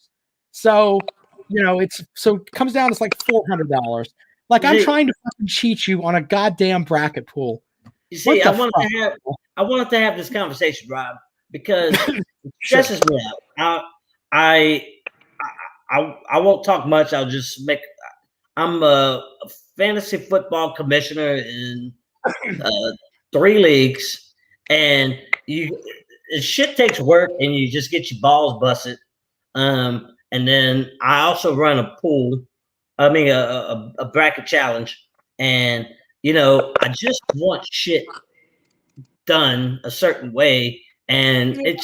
Speaker 7: So, it comes down to like $400. Like, I'm trying to fucking cheat you on a goddamn bracket pool.
Speaker 3: You see, I wanted to have this conversation, Rob, because it stresses me out. I won't talk much. I'll just I'm a fantasy football commissioner in 3 leagues, and shit takes work, and you just get your balls busted. And then I also run a pool. I mean, a bracket challenge, and I just want shit done a certain way, and it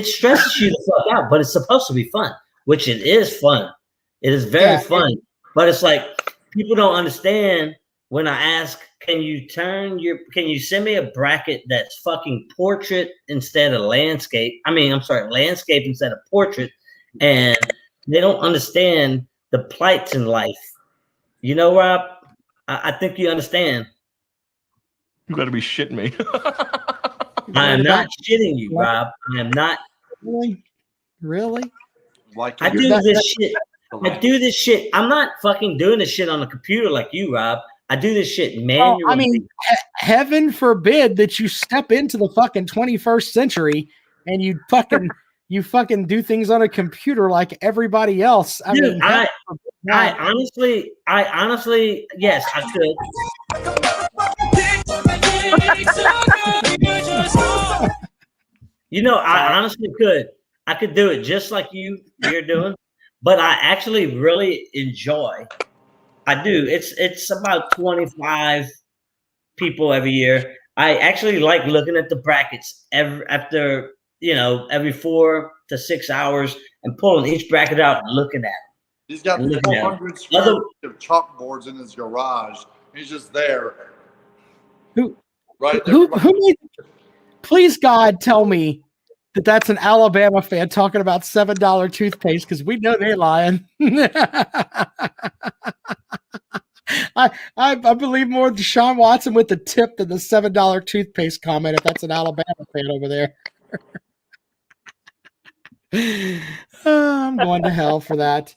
Speaker 3: stresses you the fuck out. But it's supposed to be fun, which it is fun. It is very fun, but it's like people don't understand when I ask, can you send me a bracket that's fucking portrait instead of landscape? Landscape instead of portrait, and they don't understand the plights in life. Rob, I think you understand.
Speaker 8: You got to be shitting me.
Speaker 3: I am not shitting you, Rob. I am not.
Speaker 7: Really?
Speaker 3: I do this shit. I do this shit. I'm not fucking doing this shit on the computer like you, Rob. I do this shit manually.
Speaker 7: Heaven forbid that you step into the fucking 21st century and you fucking do things on a computer like everybody else.
Speaker 3: I honestly, yes, I could. I honestly could. I could do it just like you're doing, but I actually really enjoy. I do. It's about 25 people every year. I actually like looking at the brackets after every 4 to 6 hours and pulling each bracket out and looking at it.
Speaker 6: He's got 400 square feet of chalkboards in his garage. He's just there.
Speaker 7: Who made? Please, God, tell me that that's an Alabama fan talking about $7 toothpaste, because we know they're lying. I believe more Deshaun Watson with the tip than the $7 toothpaste comment, if that's an Alabama fan over there. I'm going to hell for that.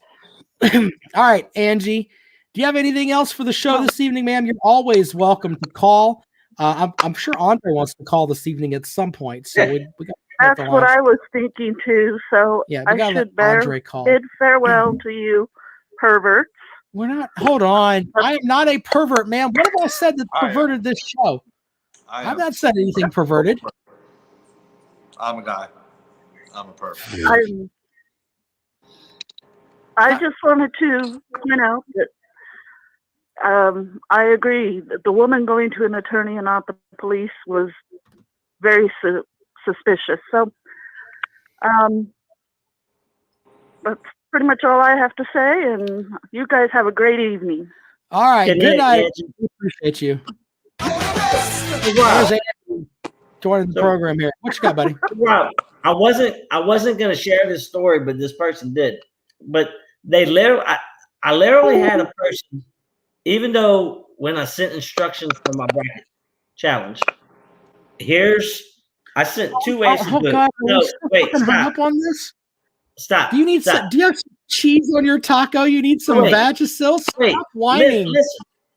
Speaker 7: All right, Angie, do you have anything else for the show this evening, ma'am? You're always welcome to call. I'm sure Andre wants to call this evening at some point. So we got
Speaker 1: that's what I was thinking too. So I should bid farewell to you, perverts.
Speaker 7: We're not. Hold on. I am not a pervert, man. What have I said that perverted this show? I've not said anything perverted.
Speaker 6: I'm a guy. I'm a pervert.
Speaker 1: I just wanted to point out that I agree that the woman going to an attorney and not the police was very suspicious. So that's pretty much all I have to say, and you guys have a great evening.
Speaker 7: All right, good night. We appreciate you. Joining the program here. What you got, buddy?
Speaker 3: Rob, I wasn't gonna share this story, but this person did. But they I literally had a person, even though when I sent instructions for my bracket challenge, I sent 2 ways to do it. No, wait, stop.
Speaker 7: Up on this?
Speaker 3: Stop.
Speaker 7: Do you need do you have some cheese on your taco? You need some Vagisil? Stop whining.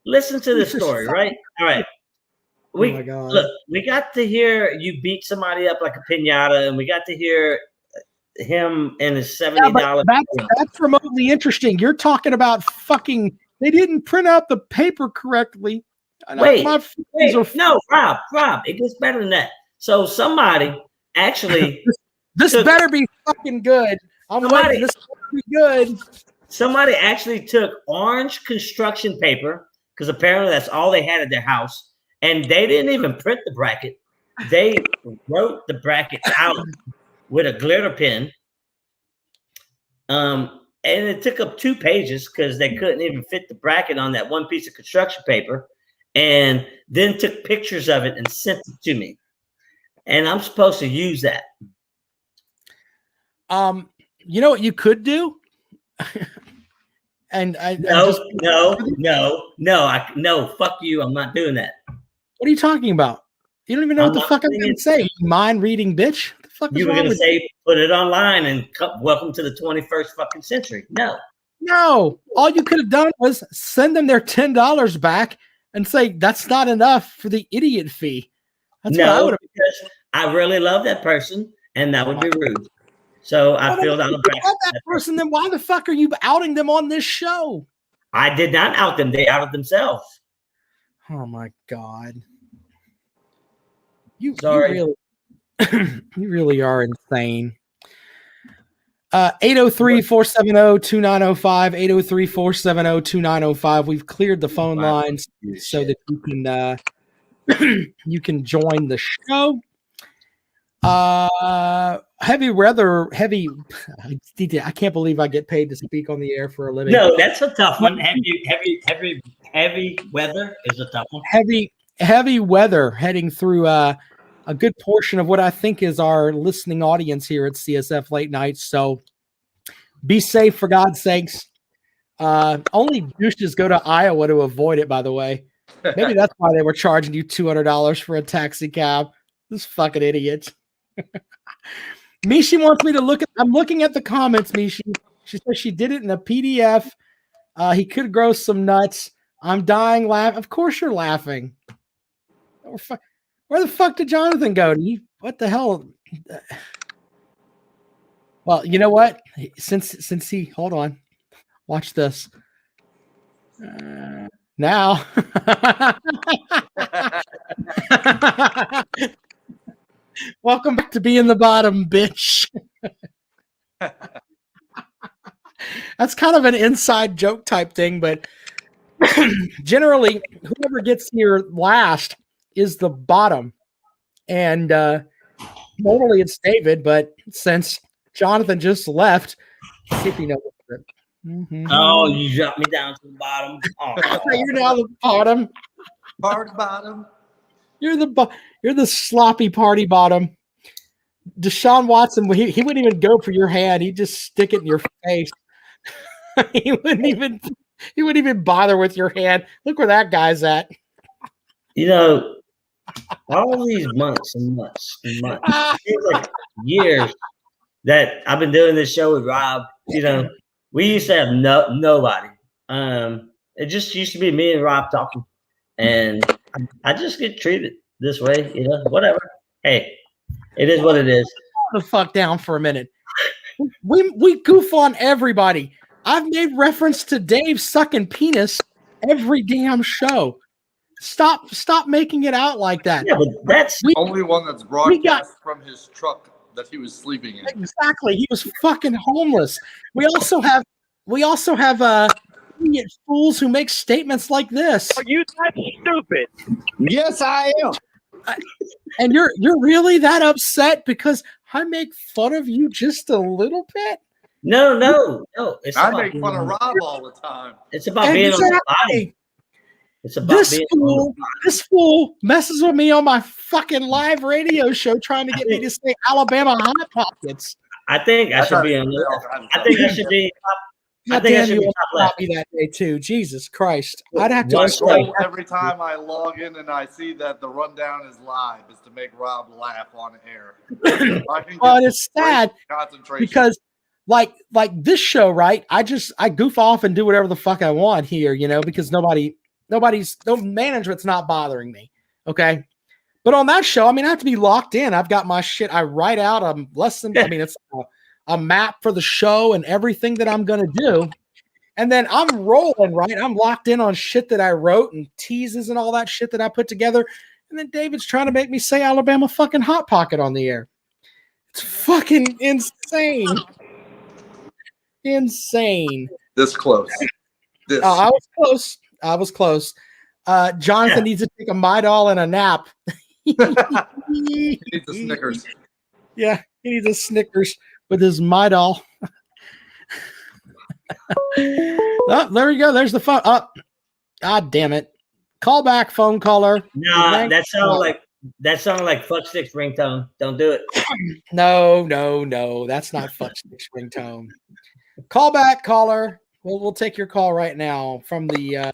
Speaker 3: Listen to this story, right? All right. Look, we got to hear you beat somebody up like a piñata, and we got to hear him and his $70.
Speaker 7: That's remotely interesting. You're talking about fucking. They didn't print out the paper correctly.
Speaker 3: Wait, no, Rob, it gets better than that. So somebody actually,
Speaker 7: this better be fucking good. This better be good.
Speaker 3: Somebody actually took orange construction paper, because apparently that's all they had at their house. And they didn't even print the bracket. They wrote the bracket out with a glitter pen. And and it took up 2 pages because they couldn't even fit the bracket on that one piece of construction paper, and then took pictures of it and sent it to me. And I'm supposed to use that.
Speaker 7: You know what you could do?
Speaker 3: No, fuck you. I'm not doing that.
Speaker 7: What are you talking about? You don't even know what the fuck I'm going to say. You mind reading, bitch? What the fuck is
Speaker 3: You were
Speaker 7: wrong
Speaker 3: going to
Speaker 7: with
Speaker 3: say, put it online and welcome to the 21st fucking century. No.
Speaker 7: No. All you could have done was send them their $10 back and say, that's not enough for the idiot fee. That's what I would have.
Speaker 3: Because I really love that person, and that would be rude. So I feel that
Speaker 7: that person. Then why the fuck are you outing them on this show?
Speaker 3: I did not out them. They outed themselves.
Speaker 7: Oh my God.
Speaker 3: Sorry.
Speaker 7: You really are insane. 803-470-2905, 803-470-2905. We've cleared the phone lines so that you can you can join the show. Heavy weather. I can't believe I get paid to speak on the air for a living.
Speaker 3: No, that's a tough one. Heavy weather is a tough one.
Speaker 7: Heavy weather heading through a good portion of what I think is our listening audience here at CSF Late Nights. So be safe, for God's sakes. Only douches go to Iowa to avoid it, by the way. Maybe that's why they were charging you $200 for a taxi cab. This fucking idiot. Mishi wants me to look at. I'm looking at the comments, Mishi. She says she did it in a PDF. He could grow some nuts. I'm dying laughing. Of course you're laughing. Where the fuck did Jonathan go? What the hell? Well, you know what? Since he hold on, watch this. Now. Welcome back to being the bottom, bitch. That's kind of an inside joke type thing, but generally, whoever gets here last is the bottom. And normally it's David, but since Jonathan just left, see if he knows it. Mm-hmm.
Speaker 3: Oh, you dropped me down to the bottom. Oh.
Speaker 7: You're now the bottom.
Speaker 6: Party bottom.
Speaker 7: You're the sloppy party bottom. Deshaun Watson, he wouldn't even go for your hand. He'd just stick it in your face. he wouldn't even bother with your hand. Look where that guy's at.
Speaker 3: You know, all these months and months and months, it's like years that I've been doing this show with Rob. You know, we used to have nobody. It just used to be me and Rob talking, and I just get treated this way. You know, whatever. Hey, it is what it is.
Speaker 7: Calm the fuck down for a minute. We goof on everybody. I've made reference to Dave sucking penis every damn show. Stop making it out like that.
Speaker 3: Yeah, but that's
Speaker 6: the only one that's broadcast from his truck that he was sleeping in.
Speaker 7: Exactly. He was fucking homeless. We also have idiot fools who make statements like this.
Speaker 8: Are you that stupid?
Speaker 4: Yes, I am.
Speaker 7: And you're really that upset because I make fun of you just a little bit?
Speaker 3: No. It's
Speaker 6: I make fun of Rob all the time.
Speaker 3: It's about being on the bottom. It's about
Speaker 7: this fool messes with me on my fucking live radio show trying to get me to say Alabama Hot Pockets.
Speaker 3: I think I should be on I think I should be I think I should be top left.
Speaker 7: Me that day too. Jesus Christ. I'd have
Speaker 6: My
Speaker 7: to
Speaker 6: goal every time I log in and I see that the rundown is live is to make Rob laugh on air.
Speaker 7: Well, it's sad because like this show, right? I goof off and do whatever the fuck I want here, you know, because no management's not bothering me. Okay. But on that show, I mean, I have to be locked in. I've got my shit. I write out a lesson. I mean, it's a map for the show and everything that I'm going to do. And then I'm rolling, right? I'm locked in on shit that I wrote and teases and all that shit that I put together. And then David's trying to make me say Alabama fucking Hot Pocket on the air. It's fucking insane. Insane.
Speaker 6: This close.
Speaker 7: I was close. Jonathan needs to take a Midol and a nap.
Speaker 6: He needs a Snickers.
Speaker 7: Yeah, he needs a Snickers with his Midol. Oh, there we go. There's the phone. Oh, God damn it. Call back, phone caller.
Speaker 3: No, that sounded like fuck sticks ringtone. Don't do it.
Speaker 7: No. That's not fuck sticks ringtone. Call back, caller. We'll take your call right now from the.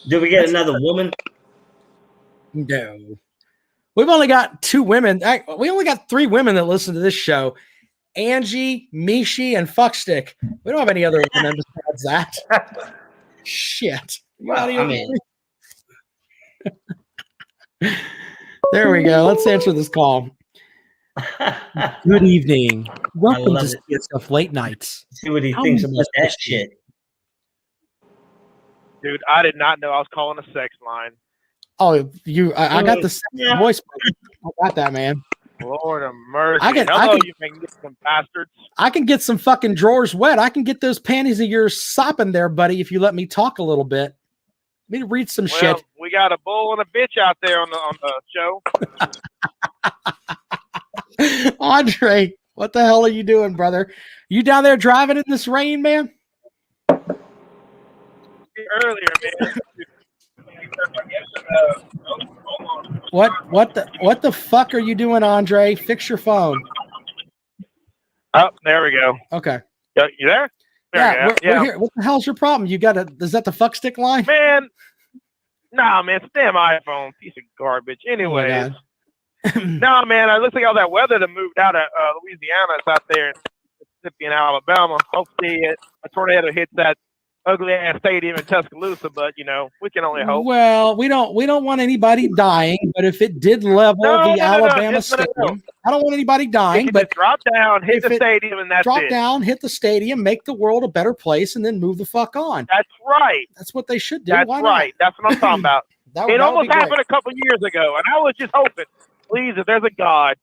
Speaker 3: Do we get another woman?
Speaker 7: No. We've only got 2 women. We only got 3 women that listen to this show. Angie, Mishi, and Fuckstick. We don't have any other women besides that. Shit.
Speaker 3: Well, I mean,
Speaker 7: there we go. Let's answer this call. Good evening. Welcome to CSF Late Nights.
Speaker 3: See what he thinks about that shit.
Speaker 8: Dude, I did not know I was calling a sex line.
Speaker 7: Oh, I got the voice. I got that, man.
Speaker 8: Lord of mercy. You magnificent bastards.
Speaker 7: I can get some fucking drawers wet. I can get those panties of yours sopping there, buddy, if you let me talk a little bit. Let me read some shit.
Speaker 8: We got a bull and a bitch out there on the show.
Speaker 7: Andre, what the hell are you doing, brother? You down there driving in this rain, man?
Speaker 8: Earlier, man.
Speaker 7: What the fuck are you doing, Andre? Fix your phone.
Speaker 8: Oh, there we go.
Speaker 7: Okay.
Speaker 8: You there?
Speaker 7: We're here. What the hell's your problem? You got is that the fuck stick line?
Speaker 8: Man, nah, man, it's a damn iPhone, piece of garbage. Anyways, no, man, it looks like all that weather that moved out of Louisiana is out there in Mississippi and Alabama. Hopefully, a tornado hits that ugly ass stadium in Tuscaloosa, but we can only hope.
Speaker 7: Well, we don't want anybody dying, but if it did level the Alabama stadium, I don't want anybody dying. But
Speaker 8: just drop down, hit the stadium, and that's
Speaker 7: drop down, hit the stadium, make the world a better place, and then move the fuck on.
Speaker 8: That's right.
Speaker 7: That's what they should do.
Speaker 8: That's right. That's what I'm talking about. It almost happened a couple years ago, and I was just hoping, please, if there's a God.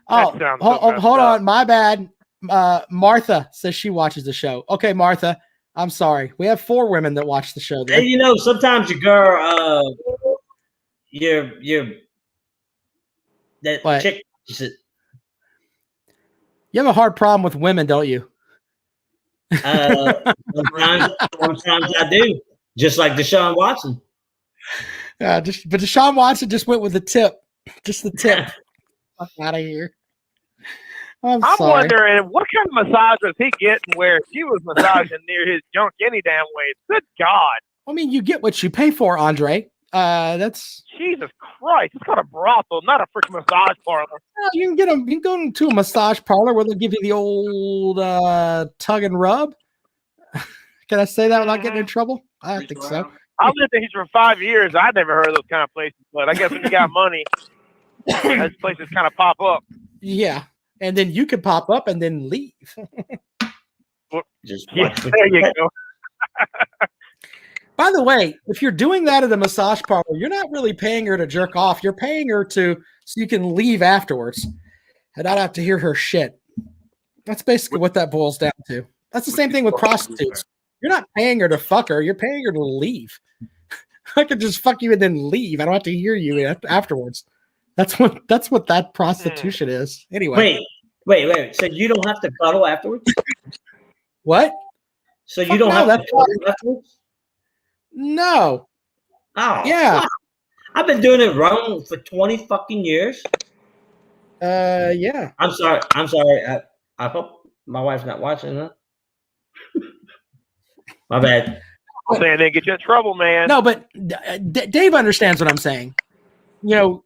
Speaker 7: Oh, hold on, my bad. Martha says she watches the show. Okay, Martha. I'm sorry. We have 4 women that watch the show. There.
Speaker 3: And sometimes your girl, that chick.
Speaker 7: You have a hard problem with women, don't you?
Speaker 3: Sometimes I do. Just like Deshaun Watson.
Speaker 7: But Deshaun Watson just went with the tip. Just the tip. Fuck out of here. I'm
Speaker 8: wondering what kind of massage was he getting where she was massaging near his junk any damn way. Good God.
Speaker 7: I mean, you get what you pay for, Andre. That's
Speaker 8: Jesus Christ. It's called a brothel, not a freaking massage parlor.
Speaker 7: You can go into a massage parlor where they'll give you the old tug and rub. Can I say that without getting in trouble? I think so.
Speaker 8: I lived in here for 5 years. I never heard of those kind of places, but I guess when you got money, those places kind of pop up.
Speaker 7: Yeah. And then you could pop up and then leave.
Speaker 8: There you go.
Speaker 7: By the way, if you're doing that at a massage parlor, you're not really paying her to jerk off. You're paying her so you can leave afterwards and not have to hear her shit. That's basically what that boils down to. That's the same thing with prostitutes. You're not paying her to fuck her. You're paying her to leave. I could just fuck you and then leave. I don't have to hear you afterwards. That's what that prostitution is. Anyway.
Speaker 3: Wait. So you don't have to cuddle afterwards?
Speaker 7: What?
Speaker 3: So you don't have to cuddle afterwards?
Speaker 7: No.
Speaker 3: Oh.
Speaker 7: Yeah.
Speaker 3: I've been doing it wrong for 20 fucking years.
Speaker 7: Yeah.
Speaker 3: I'm sorry. I hope my wife's not watching that. My bad.
Speaker 8: I'm saying they get you in trouble, man.
Speaker 7: No, but Dave understands what I'm saying. The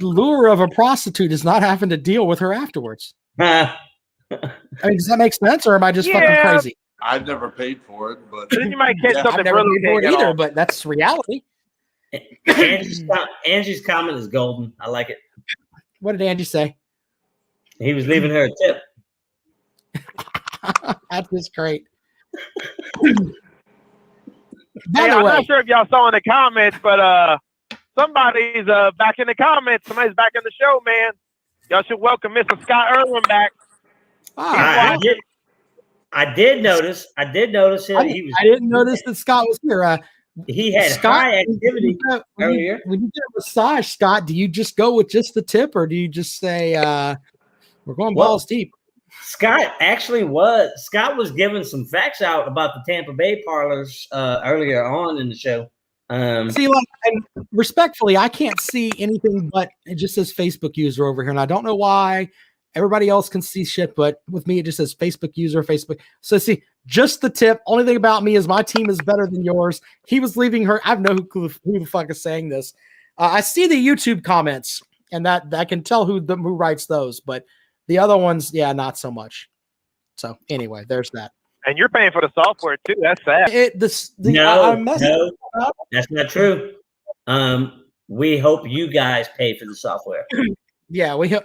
Speaker 7: lure of a prostitute is not having to deal with her afterwards. I mean, does that make sense, or am I just fucking crazy?
Speaker 6: I've never paid for it, but
Speaker 8: then you might catch something.
Speaker 7: I've never paid for it either, but that's reality.
Speaker 3: Angie's comment is golden. I like it.
Speaker 7: What did Angie say?
Speaker 3: He was leaving her a tip.
Speaker 7: That's just great.
Speaker 8: I'm not sure if y'all saw in the comments, but somebody's back in the comments. Somebody's back in the show, man. Y'all should welcome Mr. Scott Irwin back.
Speaker 3: I did notice him.
Speaker 7: I didn't notice that Scott was here.
Speaker 3: He had high activity earlier.
Speaker 7: When you get a massage, Scott, do you just go with just the tip, or do you just say we're going balls deep?
Speaker 3: Scott was giving some facts out about the Tampa Bay parlors earlier on in the show.
Speaker 7: See, like, and respectfully, I can't see anything but it just says Facebook user over here, and I don't know why. Everybody else can see shit, but with me, it just says Facebook user, Facebook. So see, just the tip. Only thing about me is my team is better than yours. He was leaving her. I have no clue who the fuck is saying this. I see the YouTube comments, and that I can tell who writes those, but the other ones, yeah, not so much. So anyway, there's that.
Speaker 8: And you're paying for the software too. That's sad.
Speaker 3: No, that's not true. We hope you guys pay for the software.
Speaker 7: Yeah, we hope.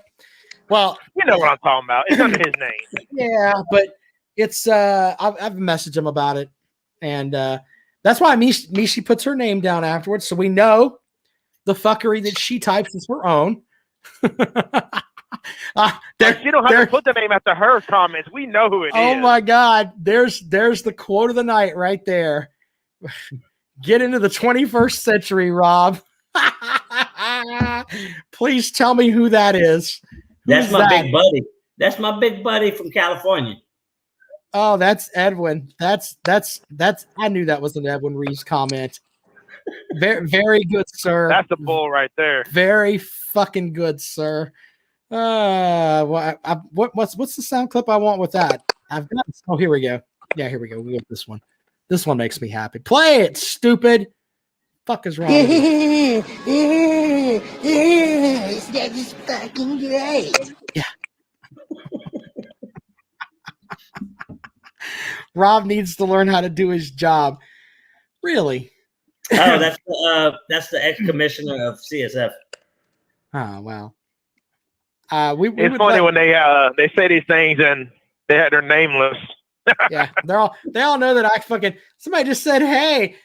Speaker 7: Well,
Speaker 8: you know what I'm talking about. It's under his name.
Speaker 7: Yeah, but it's I've messaged him about it, and that's why Mishi puts her name down afterwards, so we know the fuckery that she types is her own.
Speaker 8: She don't have to put the name after her comments. We know who it is.
Speaker 7: Oh my God, there's the quote of the night right there. Get into the 21st century, Rob. Please tell me who that is.
Speaker 3: That's my big buddy. That's my big buddy from California.
Speaker 7: Oh, that's Edwin. That's I knew that was an Edwin Reeves comment. Very, very good, sir.
Speaker 8: That's the bull right there.
Speaker 7: Very fucking good, sir. What's the sound clip I want with that? I've got. Oh, here we go. Yeah, here we go. We got this one. This one makes me happy. Play it, stupid. Fuck is wrong with you?
Speaker 10: That is fucking great.
Speaker 7: Yeah. Rob needs to learn how to do his job. Really?
Speaker 3: Oh, that's the ex-commissioner of CSF.
Speaker 7: Oh wow.
Speaker 8: It's funny when they say these things and they had their nameless.
Speaker 7: Yeah, they all know that I fucking somebody just said, hey,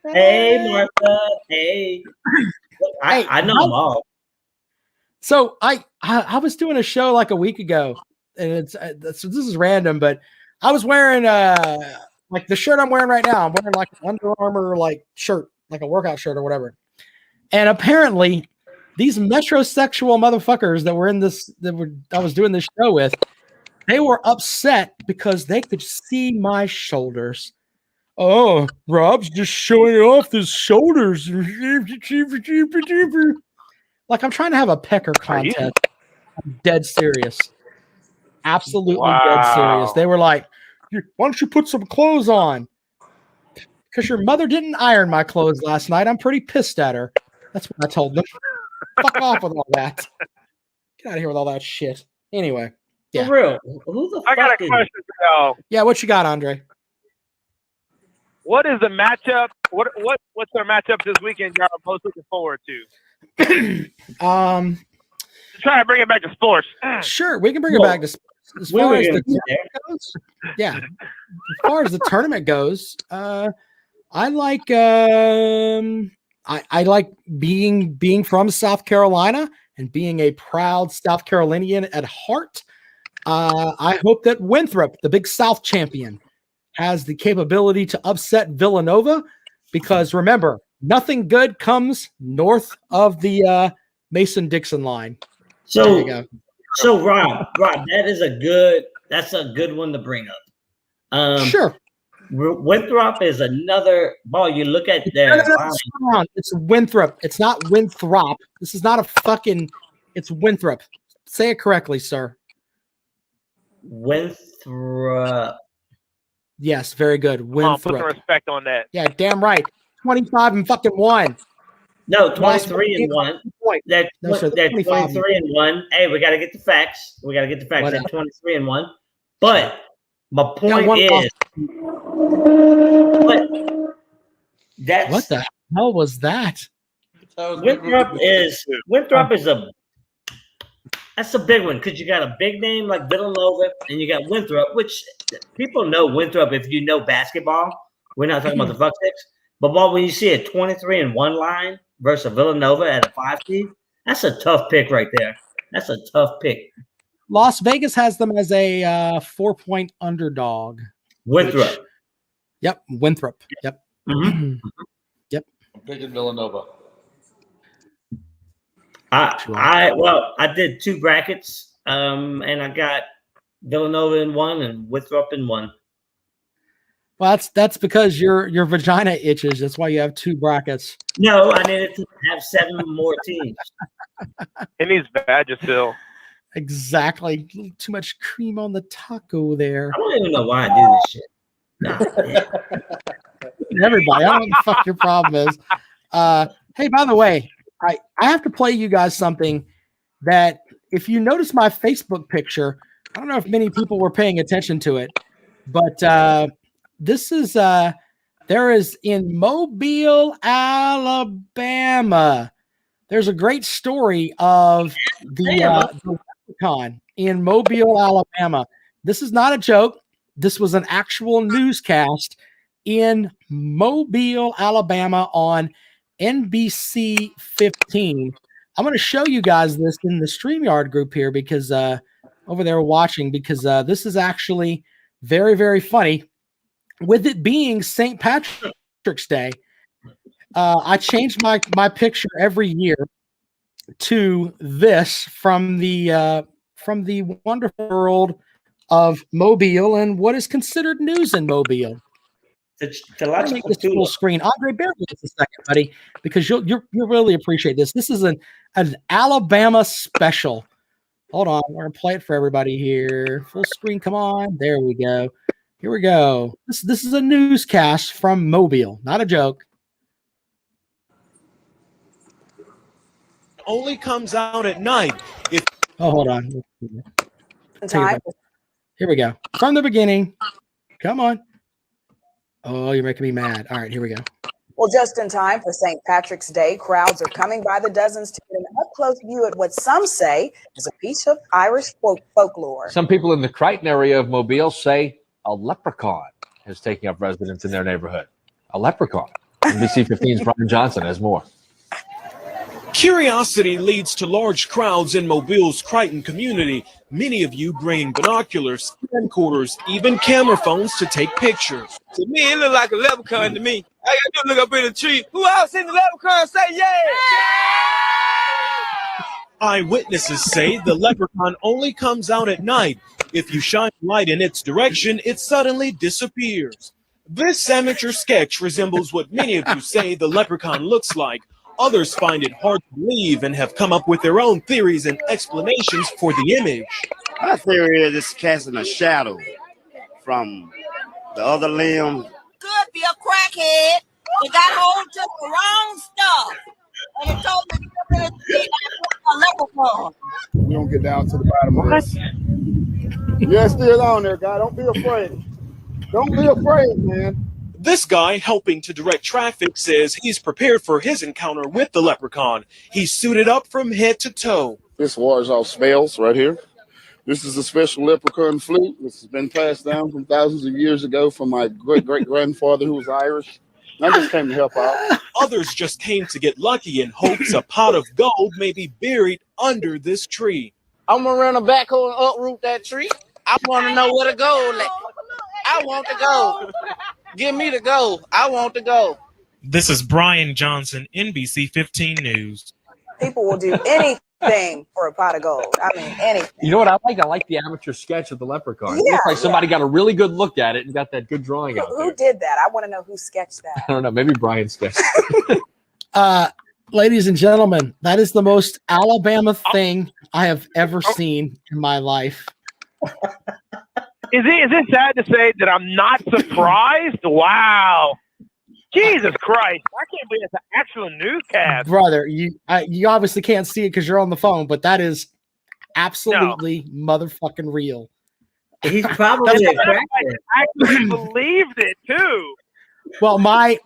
Speaker 3: Martha, hey. I know them all.
Speaker 7: So I was doing a show like a week ago, and this is random, but I was wearing like the shirt I'm wearing right now. I'm wearing like an Under Armour like shirt, like a workout shirt or whatever. And apparently, these metrosexual motherfuckers that were in this I was doing this show with, they were upset because they could see my shoulders. Oh, Rob's just showing off his shoulders. Like I'm trying to have a pecker contest. I'm dead serious. Absolutely dead serious. They were like, why don't you put some clothes on? Because your mother didn't iron my clothes last night. I'm pretty pissed at her. That's what I told them. Fuck off with all that. Get out of here with all that shit. Anyway. Yeah.
Speaker 3: For real. Who the
Speaker 8: I got a question for y'all.
Speaker 7: Yeah, what you got, Andre?
Speaker 8: What is the matchup? What's their matchup this weekend y'all are most looking forward to? Try to bring it back to sports.
Speaker 7: Sure, we can bring it back to sports. As far as the tournament goes, yeah. As far as the tournament goes, I like I like being from South Carolina and being a proud South Carolinian at heart. I hope that Winthrop, the Big South champion, has the capability to upset Villanova, because remember, nothing good comes north of the Mason-Dixon line.
Speaker 3: So, Rob, that's a good one to bring up. Sure. Winthrop is another ball. You look at their
Speaker 7: it's Winthrop. It's not Winthrop. This is not a fucking. It's Winthrop. Say it correctly, sir.
Speaker 3: Winthrop.
Speaker 7: Yes, very good. Winthrop.
Speaker 8: Put some respect on that.
Speaker 7: Yeah, damn right. 25-1.
Speaker 3: No, 23-1. They're 23-1. Hey, we got to get the facts. They're 23-1. But my point is,
Speaker 7: what the hell was that?
Speaker 3: Winthrop is that's a big one, because you got a big name like Villanova and you got Winthrop, which people know Winthrop if you know basketball. We're not talking about the fuck sticks. But when you see a 23-1 line versus Villanova at a 5 seed, that's a tough pick right there. That's a tough pick.
Speaker 7: Las Vegas has them as a 4-point underdog.
Speaker 3: Winthrop.
Speaker 7: Yep, Winthrop. Yep.
Speaker 3: Mm-hmm.
Speaker 7: Yep.
Speaker 6: I'm picking Villanova.
Speaker 3: I did 2 brackets And I got Villanova in one and Winthrop in one.
Speaker 7: Well, that's because your vagina itches. That's why you have 2 brackets.
Speaker 3: No, I needed to have 7 more teams.
Speaker 8: It needs Vagisil.
Speaker 7: Exactly. Too much cream on the taco there.
Speaker 3: I don't even know why I do this shit. Nah,
Speaker 7: Everybody, I don't know what the fuck your problem is. Hey, by the way, I have to play you guys something that if you notice my Facebook picture, I don't know if many people were paying attention to it, but this is there is in Mobile, Alabama. There's a great story of the leprechaun in Mobile, Alabama. This is not a joke. This was an actual newscast in Mobile, Alabama on NBC 15. I'm going to show you guys this in the StreamYard group here because over there watching, because this is actually very, very funny. With it being St. Patrick's Day, I changed my picture every year to this from the wonderful world of Mobile and what is considered news in Mobile. Let me make this full screen. Andre, bear with us a second, buddy, because you'll really appreciate this. This is an Alabama special. Hold on, we're gonna play it for everybody here. Full screen, come on. There we go. Here we go. This is a newscast from Mobile, not a joke.
Speaker 11: Only comes out at night.
Speaker 7: Hold on. Here we go. From the beginning. Come on. Oh, you're making me mad. All right, here we go.
Speaker 12: Well, just in time for St. Patrick's Day, crowds are coming by the dozens to get an up-close view at what some say is a piece of Irish folklore.
Speaker 13: Some people in the Crichton area of Mobile say a leprechaun is taking up residence in their neighborhood. A leprechaun. NBC 15's Brian Johnson has more.
Speaker 11: Curiosity leads to large crowds in Mobile's Crichton community. Many of you bringing binoculars, camcorders, even camera phones to take pictures.
Speaker 2: To me, it look like a leprechaun to me. I got to look up in the tree. Who else seen the leprechaun say yeah?
Speaker 11: Eyewitnesses say the leprechaun only comes out at night. If you shine light in its direction, it suddenly disappears. This amateur sketch resembles what many of you say the leprechaun looks like. Others find it hard to believe and have come up with their own theories and explanations for the image.
Speaker 4: My theory is it's casting a shadow from the other limb.
Speaker 10: Could be a crackhead that got hold of the wrong stuff. And it told me to get a leprechaun.
Speaker 14: We don't get down to the bottom of this. Yeah, still on there, guy. Don't be afraid. Don't be afraid, man.
Speaker 11: This guy helping to direct traffic says he's prepared for his encounter with the leprechaun. He's suited up from head to toe.
Speaker 14: This wars off spells right here. This is a special leprechaun flute. This has been passed down from thousands of years ago from my great-great-grandfather who was Irish. I just came to help out.
Speaker 11: Others just came to get lucky in hopes a pot of gold may be buried under this tree.
Speaker 2: I'm going to run a backhoe and uproot that tree. I want to know where the gold at. I want the gold. Give me the gold. I want the gold.
Speaker 11: This is Brian Johnson, NBC 15 News.
Speaker 12: People will do anything for a pot of gold. I mean, anything.
Speaker 13: You know what I like? I like the amateur sketch of the leprechaun.
Speaker 12: Yeah,
Speaker 13: it looks like somebody got a really good look at it and got that good drawing out there.
Speaker 12: Who did that? I want to know who sketched that.
Speaker 13: I don't know. Maybe Brian sketched it.
Speaker 7: Ladies and gentlemen, that is the most Alabama thing I have ever seen in my life.
Speaker 8: Is it sad to say that I'm not surprised? Wow. Jesus Christ. I can't believe it's an actual newscast.
Speaker 7: Brother, you obviously can't see it because you're on the phone, but that is absolutely motherfucking real.
Speaker 3: He's probably
Speaker 8: I actually believed it too.
Speaker 7: Well, my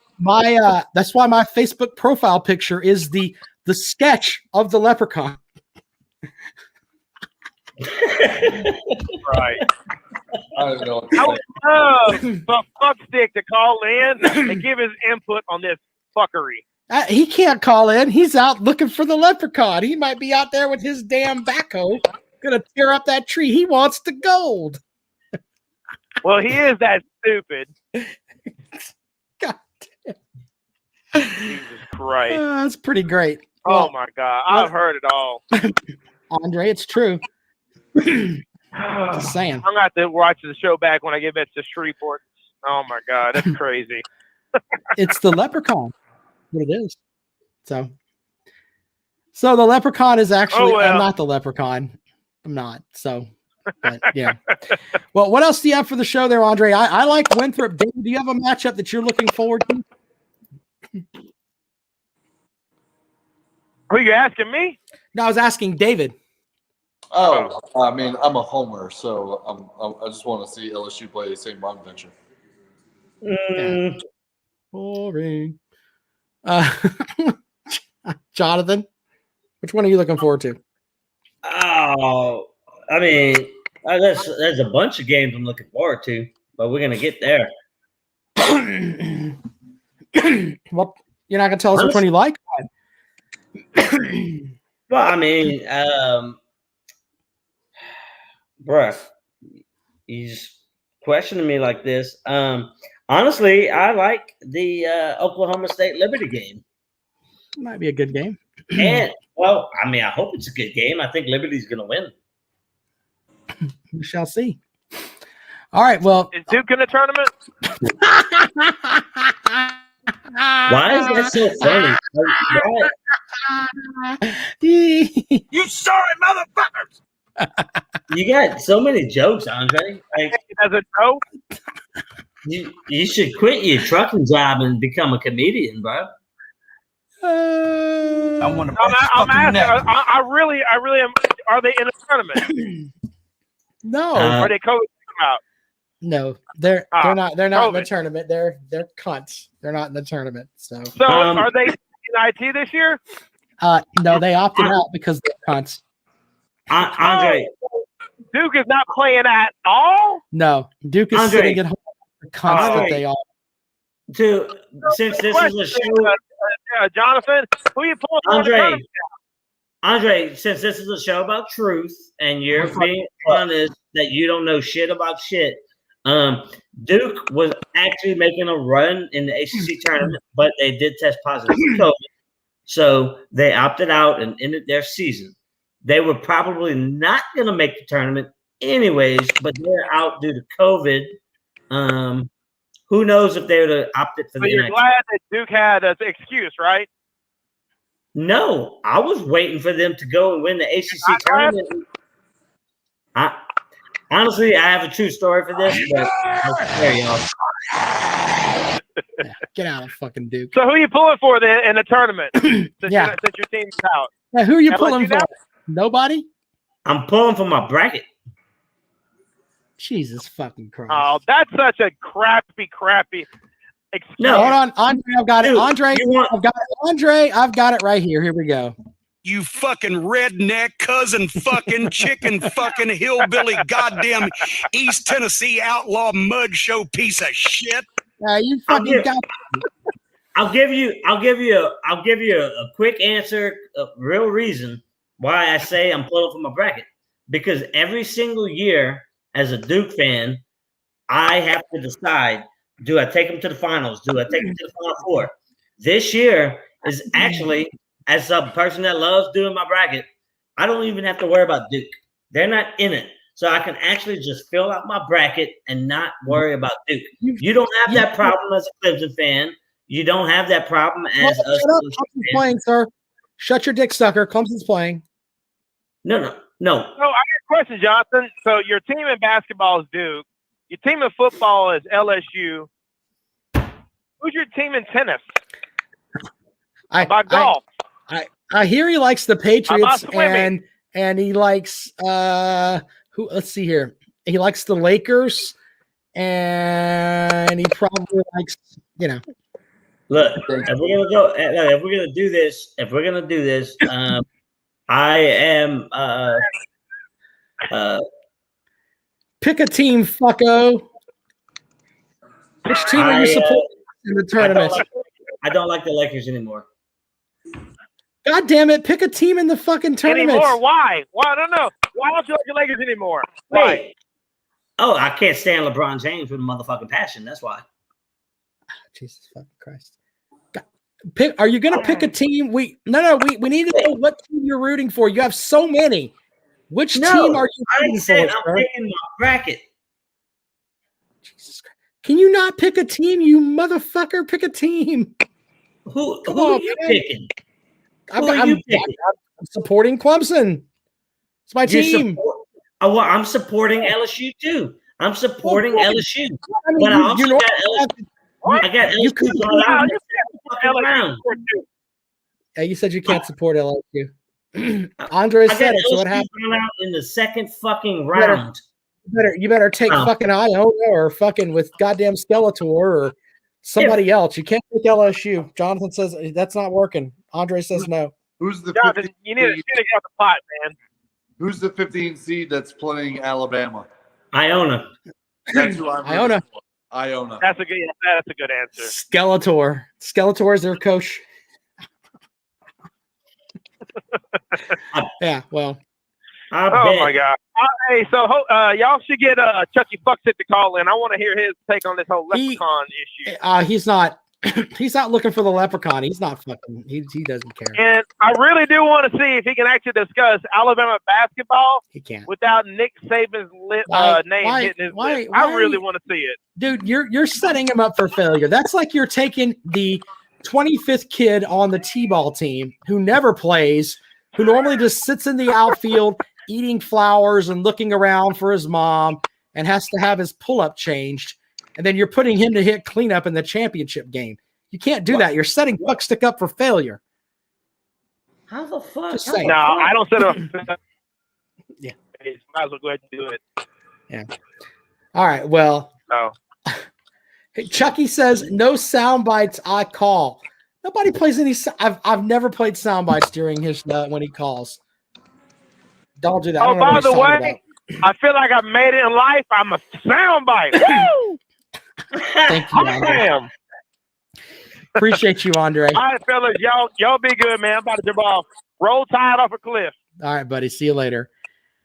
Speaker 7: that's why my Facebook profile picture is the sketch of the leprechaun.
Speaker 8: Right.
Speaker 6: I don't know.
Speaker 8: I would love for Fuckstick to call in and give his input on this fuckery.
Speaker 7: He can't call in. He's out looking for the leprechaun. He might be out there with his damn backhoe, gonna tear up that tree. He wants the gold.
Speaker 8: Well, he is that stupid.
Speaker 7: God damn.
Speaker 8: Jesus Christ.
Speaker 7: That's pretty great.
Speaker 8: Oh my God. I've heard it all.
Speaker 7: Andre, it's true. Just saying.
Speaker 8: I'm gonna have to watch the show back when I get back to Shreveport. Oh my god, that's crazy.
Speaker 7: It's the Leprechaun. What it is. So the Leprechaun is actually. I'm not the Leprechaun. I'm not. So, but yeah. Well, what else do you have for the show there, Andre? I like Winthrop. Dave, do you have a matchup that you're looking forward to?
Speaker 8: Who are you asking me?
Speaker 7: No, I was asking David.
Speaker 6: Oh, I mean, I'm a homer, so I just want to see LSU play St. Bonaventure.
Speaker 7: Yeah. Boring. Jonathan, which one are you looking forward to?
Speaker 3: Oh, I mean, there's a bunch of games I'm looking forward to, but we're gonna get there.
Speaker 7: Well, you're not gonna tell us which one you like?
Speaker 3: Well, I mean, bruh, he's questioning me like this. Honestly, I like the Oklahoma State Liberty game.
Speaker 7: Might be a good game.
Speaker 3: And well, I mean, I hope it's a good game. I think Liberty's gonna win.
Speaker 7: We shall see. All right. Well,
Speaker 8: is Duke in the tournament?
Speaker 3: Why is that so funny?
Speaker 2: You sorry motherfuckers!
Speaker 3: You got so many jokes, Andre. Like,
Speaker 8: as a joke,
Speaker 3: you should quit your trucking job and become a comedian, bro.
Speaker 2: I want to.
Speaker 8: I'm asking. I really am. Are they in a tournament?
Speaker 7: No.
Speaker 8: Are they COVID out?
Speaker 7: No, they're not. They're not in the
Speaker 8: COVID.
Speaker 7: tournament. They're cunts. They're not in the tournament. So
Speaker 8: are they in IT this year?
Speaker 7: No, they opted out because they're cunts.
Speaker 3: Andre,
Speaker 8: Duke is not playing at all.
Speaker 7: No, Duke is
Speaker 3: Andre,
Speaker 7: sitting at home. The cunts that they are.
Speaker 3: Since this is a show,
Speaker 8: Jonathan, who are you pulling for the tournament?
Speaker 3: Andre, since this is a show about truth and you're being honest that you don't know shit about shit, Duke was actually making a run in the ACC tournament, but they did test positive for COVID, so they opted out and ended their season. They were probably not going to make the tournament anyways, but they're out due to COVID. Who knows if they would have opted for the
Speaker 8: you're
Speaker 3: NIT.
Speaker 8: glad that Duke had an excuse, right?
Speaker 3: No, I was waiting for them to go and win the ACC tournament. Honestly, I have a true story for this, but I'll spare y'all.
Speaker 7: Get out of fucking Duke.
Speaker 8: So who are you pulling for then in the tournament? Since
Speaker 7: Yeah.
Speaker 8: since your team's out.
Speaker 7: Now, who are you
Speaker 8: LSU
Speaker 7: pulling for?
Speaker 8: now?
Speaker 7: Nobody?
Speaker 3: I'm pulling for my bracket.
Speaker 7: Jesus fucking Christ.
Speaker 8: Oh, that's such a crappy excuse.
Speaker 7: No, hold on, Andre. I've got it.
Speaker 3: Dude,
Speaker 7: Andre, I've got it. Andre, I've got it right here. Here we go.
Speaker 15: You fucking redneck cousin fucking chicken fucking hillbilly goddamn East Tennessee outlaw mud show piece of shit.
Speaker 7: You fucking got.
Speaker 3: I'll give you a quick answer, a real reason why I say I'm pulling for my bracket. Because every single year, as a Duke fan, I have to decide: do I take them to the finals? Do I take them to the Final Four? This year is actually, as a person that loves doing my bracket, I don't even have to worry about Duke. They're not in it. So I can actually just fill out my bracket and not worry about Duke. You don't have that problem as a Clemson fan. You don't have that problem as
Speaker 7: Shut
Speaker 3: a
Speaker 7: up.
Speaker 3: Clemson
Speaker 7: Clemson's
Speaker 3: fan.
Speaker 7: playing, sir. Shut your dick sucker. Clemson's playing.
Speaker 3: No.
Speaker 8: So I got a question, Jonathan. So your team in basketball is Duke. Your team in football is LSU. Who's your team in tennis? About golf.
Speaker 7: I hear he likes the Patriots
Speaker 8: About swimming?
Speaker 7: and he likes who? Let's see here. He likes the Lakers and he probably likes
Speaker 3: Look, if we're gonna do this, I am
Speaker 7: pick a team, fucko. Which team are you supporting in the tournament?
Speaker 3: I don't like the Lakers anymore.
Speaker 7: God damn it! Pick a team in the fucking tournament.
Speaker 8: Anymore? Why? Why? I don't know. Why don't you like the Lakers anymore? Why?
Speaker 3: Wait. Oh, I can't stand LeBron James with a motherfucking passion. That's why.
Speaker 7: Jesus fucking Christ! Are you gonna pick a team? We need to know what team you're rooting for. You have so many. Which
Speaker 3: No,
Speaker 7: team are you
Speaker 3: I
Speaker 7: rooting
Speaker 3: said
Speaker 7: for,
Speaker 3: I'm
Speaker 7: sir?
Speaker 3: picking my bracket.
Speaker 7: Jesus Christ. Can you not pick a team, you motherfucker? Pick a team.
Speaker 3: Who
Speaker 7: Come
Speaker 3: are
Speaker 7: on,
Speaker 3: you
Speaker 7: man.
Speaker 3: picking? Who are you picking?
Speaker 7: I'm supporting Clemson. It's my team.
Speaker 3: I'm supporting LSU too. I'm supporting LSU.
Speaker 7: I mean,
Speaker 3: But I also got
Speaker 7: What?
Speaker 3: I got
Speaker 7: You
Speaker 3: LSU
Speaker 7: could-
Speaker 3: going out in
Speaker 7: you
Speaker 3: the fucking round.
Speaker 7: You said you can't support LSU. Andre
Speaker 3: I
Speaker 7: said
Speaker 3: got
Speaker 7: it. So what
Speaker 3: LSU
Speaker 7: happened?
Speaker 3: going out in the second fucking
Speaker 7: You better-
Speaker 3: round.
Speaker 7: You better take fucking Iona or fucking with goddamn Skeletor or somebody else. You can't take LSU. Jonathan says that's not working. Andre says no.
Speaker 6: Who's the
Speaker 8: Jonathan,
Speaker 6: 15
Speaker 8: you need to
Speaker 6: seed?
Speaker 8: get out the pot, man.
Speaker 6: Who's the 15 seed that's playing Alabama?
Speaker 3: Iona.
Speaker 6: That's who I'm
Speaker 7: Iona.
Speaker 6: rooting for. Iona.
Speaker 8: That's a good answer.
Speaker 7: Skeletor. Skeletor is their coach. Yeah, well.
Speaker 8: Oh my God! Hey, so y'all should get Chucky Fucksit to call in. I want to hear his take on this whole leprechaun issue.
Speaker 7: He's not. He's not looking for the leprechaun. He's not fucking. He doesn't care.
Speaker 8: And I really do want to see if he can actually discuss Alabama basketball
Speaker 7: He can't.
Speaker 8: without Nick Saban's name hitting his lip. I really want to see it.
Speaker 7: Dude, you're setting him up for failure. That's like you're taking the 25th kid on the T-ball team who never plays, who normally just sits in the outfield eating flowers and looking around for his mom and has to have his pull-up changed. And then you're putting him to hit cleanup in the championship game. You can't do that. You're setting Buckstick up for failure.
Speaker 3: How the fuck?
Speaker 7: Just saying.
Speaker 8: No, I don't set him up.
Speaker 7: Yeah.
Speaker 8: Might as well go ahead and do it.
Speaker 7: Yeah. All right. Well,
Speaker 8: Oh.
Speaker 7: hey, Chucky says no sound bites. I call. Nobody plays any. I've never played sound bites during his when he calls. Don't do that. I
Speaker 8: Oh,
Speaker 7: don't know
Speaker 8: by
Speaker 7: what
Speaker 8: the
Speaker 7: he's talking
Speaker 8: way, I feel like I made it in life. I'm a soundbite. Woo!
Speaker 7: Thank you, Andre.
Speaker 8: Damn.
Speaker 7: Appreciate you, Andre.
Speaker 8: All right, fellas, y'all be good, man. I'm about to jump off. Roll Tide off a cliff.
Speaker 7: All right, buddy. See you later.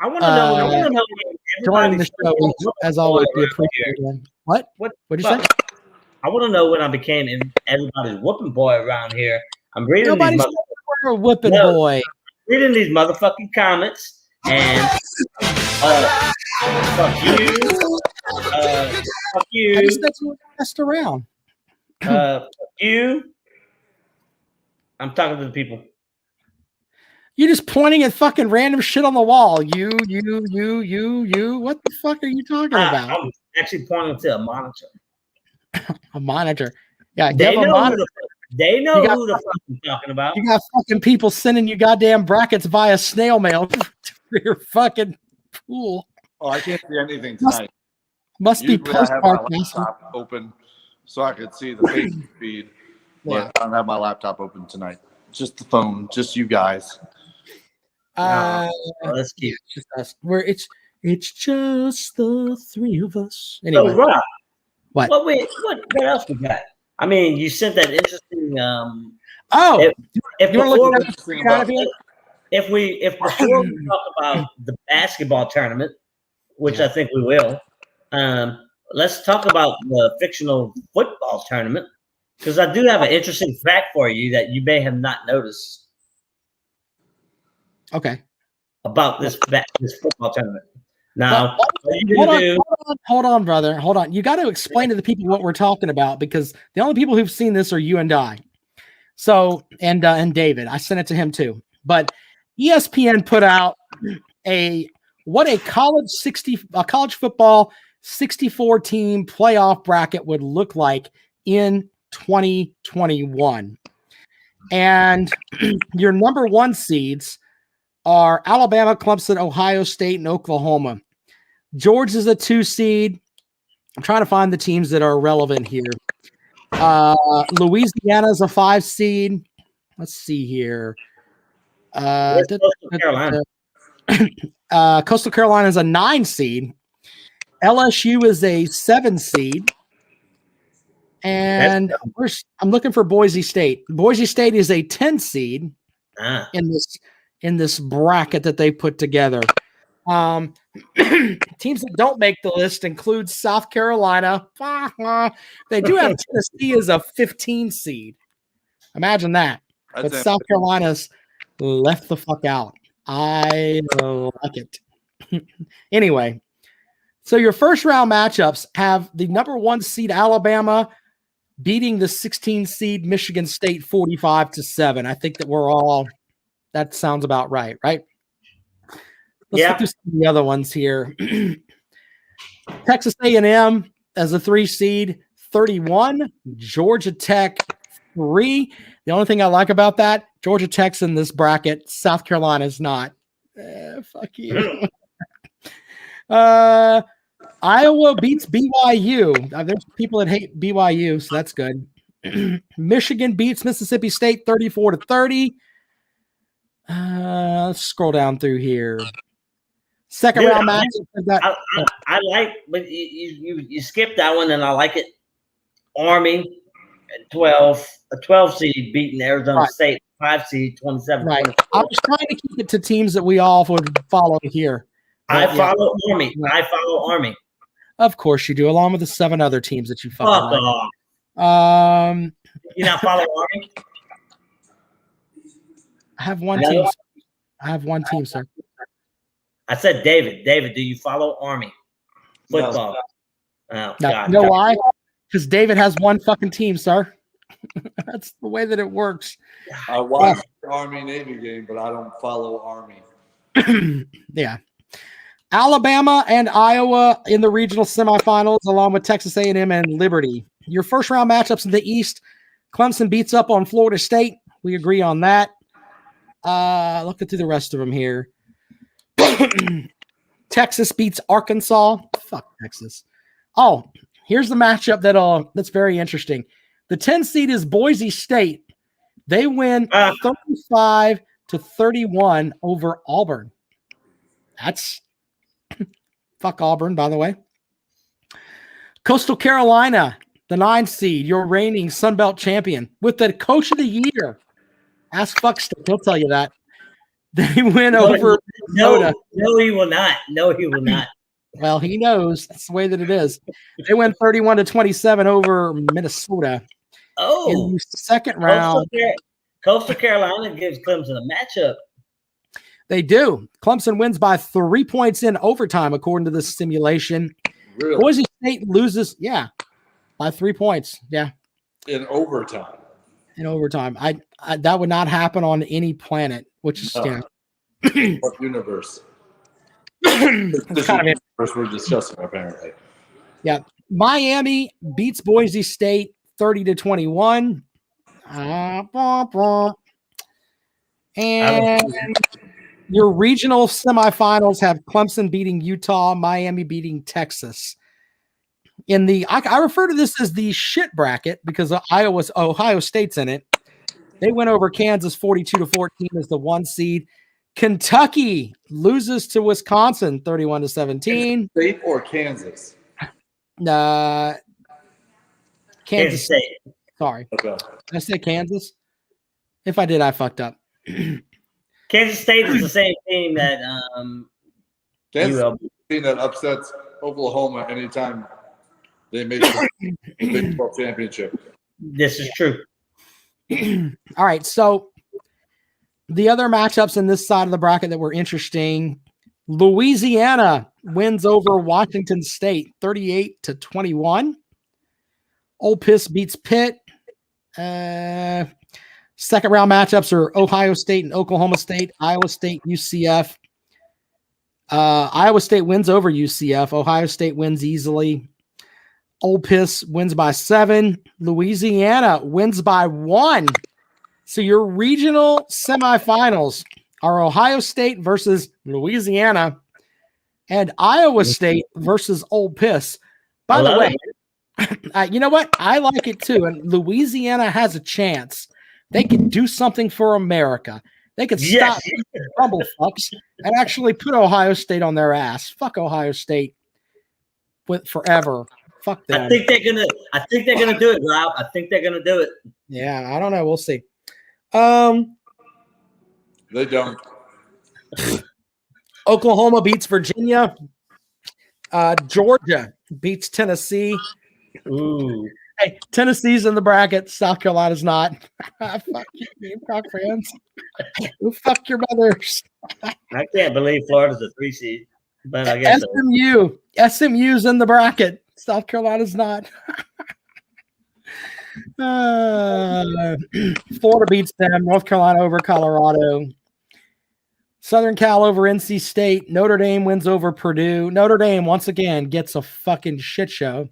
Speaker 3: I want to know. I want to know.
Speaker 7: Joining the show as always. We appreciate it. What? What'd you say?
Speaker 3: I want to know when I became everybody's whooping boy around here. I'm reading
Speaker 7: Nobody's
Speaker 3: these
Speaker 7: a whipping boy.
Speaker 3: Reading these motherfucking comments and fuck you. Fuck you.
Speaker 7: I just said you messed around.
Speaker 3: Fuck you. I'm talking to the people.
Speaker 7: You're just pointing at fucking random shit on the wall. You. What the fuck are you talking about?
Speaker 3: I'm actually pointing to a monitor.
Speaker 7: A monitor. Yeah, you
Speaker 3: They
Speaker 7: have a
Speaker 3: know
Speaker 7: monitor.
Speaker 3: They know
Speaker 7: You got
Speaker 3: who the fuck I'm talking about.
Speaker 7: You got fucking people sending you goddamn brackets via snail mail for your fucking pool.
Speaker 6: Oh, I can't see anything tonight.
Speaker 7: Must be
Speaker 6: Usually I have my
Speaker 7: postmark.
Speaker 6: laptop open so I could see the Facebook feed, but I don't have my laptop open tonight. Just the phone, just you guys.
Speaker 3: That's cute.
Speaker 7: Just us. It's just the three of us. Anyway,
Speaker 3: So, Rob,
Speaker 7: what?
Speaker 3: What else we got? I mean, you sent that interesting. If before we talk about the basketball tournament, which I think we will, let's talk about the fictional football tournament because I do have an interesting fact for you that you may have not noticed.
Speaker 7: Okay.
Speaker 3: About this football tournament. Now, what are you gonna do?
Speaker 7: Hold on, brother. Hold on. You got to explain to the people what we're talking about because the only people who've seen this are you and I. So and David. I sent it to him too. But ESPN put out a college football 64 team playoff bracket would look like in 2021. And your number one seeds are Alabama, Clemson, Ohio State, and Oklahoma. Georgia's a 2 seed. I'm trying to find the teams that are relevant here. Louisiana's a 5 seed. Let's see here. Coastal Carolina. Coastal Carolina is a 9 seed. LSU is a 7 seed. And I'm looking for Boise State. Boise State is a 10 seed in this bracket that they put together. Teams that don't make the list include South Carolina. They do have Tennessee as a 15 seed. Imagine that. But South Carolina's left the fuck out. I like it. Anyway, so your first round matchups have the number 1 seed Alabama beating the 16 seed Michigan State 45-7. I think that that sounds about right, right? Let's look through some of the other ones here. Texas A&M as a 3 seed, 31. Georgia Tech 3. The only thing I like about that, Georgia Tech's in this bracket. South Carolina's not. Fuck you. Iowa beats BYU. There's people that hate BYU, so that's good. Michigan beats Mississippi State 34-30. Let's scroll down through here. Second round match.
Speaker 3: I like, but you skipped that one, and I like it. Army, 12, a 12 seed beating Arizona State, 5 seed, 27.
Speaker 7: Right. I was trying to keep it to teams that we all would follow here.
Speaker 3: I follow Army. I follow Army.
Speaker 7: Of course you do, along with the 7 other teams that you follow.
Speaker 3: Fuck off. You not follow Army?
Speaker 7: I have one team. I have one team, sir.
Speaker 3: I said David. David, do you follow Army football?
Speaker 7: No.
Speaker 3: Oh, God.
Speaker 7: You know why? Because David has one fucking team, sir. That's the way that it works.
Speaker 6: I watch the Army-Navy game, but I don't follow Army.
Speaker 7: Yeah. Alabama and Iowa in the regional semifinals, along with Texas A&M and Liberty. Your first round matchups in the East, Clemson beats up on Florida State. We agree on that. Looking through the rest of them here. Texas beats Arkansas. Fuck Texas. Oh, here's the matchup that's very interesting. The 10 seed is Boise State. They win 35-31 over Auburn. That's fuck Auburn, by the way. Coastal Carolina, the 9 seed, your reigning Sun Belt champion, with the coach of the year. Ask Fuckstick, he'll tell you that. They win over Minnesota.
Speaker 3: No, he will not. No, he will not.
Speaker 7: Well, he knows. That's the way that it is. They win 31-27 over Minnesota.
Speaker 3: Oh,
Speaker 7: in the second round.
Speaker 3: Coastal Carolina gives Clemson a matchup.
Speaker 7: They do. Clemson wins by 3 points in overtime, according to this simulation.
Speaker 6: Really?
Speaker 7: Boise State loses, by 3 points. Yeah.
Speaker 6: In overtime.
Speaker 7: In overtime. I that would not happen on any planet, which is
Speaker 6: What universe?
Speaker 7: It's kind of
Speaker 6: universe we're discussing, apparently.
Speaker 7: Yeah. Miami beats Boise State 30-21. And your regional semifinals have Clemson beating Utah, Miami beating Texas. I refer to this as the shit bracket because Ohio State's in it. They went over Kansas 42-14 as the 1 seed. Kentucky loses to Wisconsin 31-17.
Speaker 6: State or Kansas?
Speaker 7: Kansas State. Sorry.
Speaker 6: Okay.
Speaker 7: Did I say Kansas? If I did, I fucked up.
Speaker 3: Kansas State is the same team that
Speaker 6: Kansas is the team that upsets Oklahoma anytime they make the Big 12 championship.
Speaker 3: This is true.
Speaker 7: All right, so the other matchups in this side of the bracket that were interesting, Louisiana wins over Washington State 38-21. Ole Miss beats Pitt. Second round matchups are Ohio State and Oklahoma State, Iowa State, UCF. Iowa State wins over UCF. Ohio State wins easily. Ole Miss wins by 7. Louisiana wins by 1. So your regional semifinals are Ohio State versus Louisiana and Iowa State versus Ole Miss. By the way, you know what? I like it too. And Louisiana has a chance. They can do something for America. They could stop rumble fucks and actually put Ohio State on their ass. Fuck Ohio State forever. Fuck them.
Speaker 3: I think they're gonna do it, Rob. I think they're gonna do it.
Speaker 7: Yeah, I don't know. We'll see.
Speaker 6: They don't.
Speaker 7: Oklahoma beats Virginia. Georgia beats Tennessee.
Speaker 3: Ooh.
Speaker 7: Hey, Tennessee's in the bracket. South Carolina's not. Fuck you, Gamecock fans. Who fuck your mothers?
Speaker 3: I can't believe Florida's a 3 seed, but I guess so.
Speaker 7: SMU's in the bracket. South Carolina's not. Florida beats them. North Carolina over Colorado. Southern Cal over NC State. Notre Dame wins over Purdue. Notre Dame, once again, gets a fucking shit show.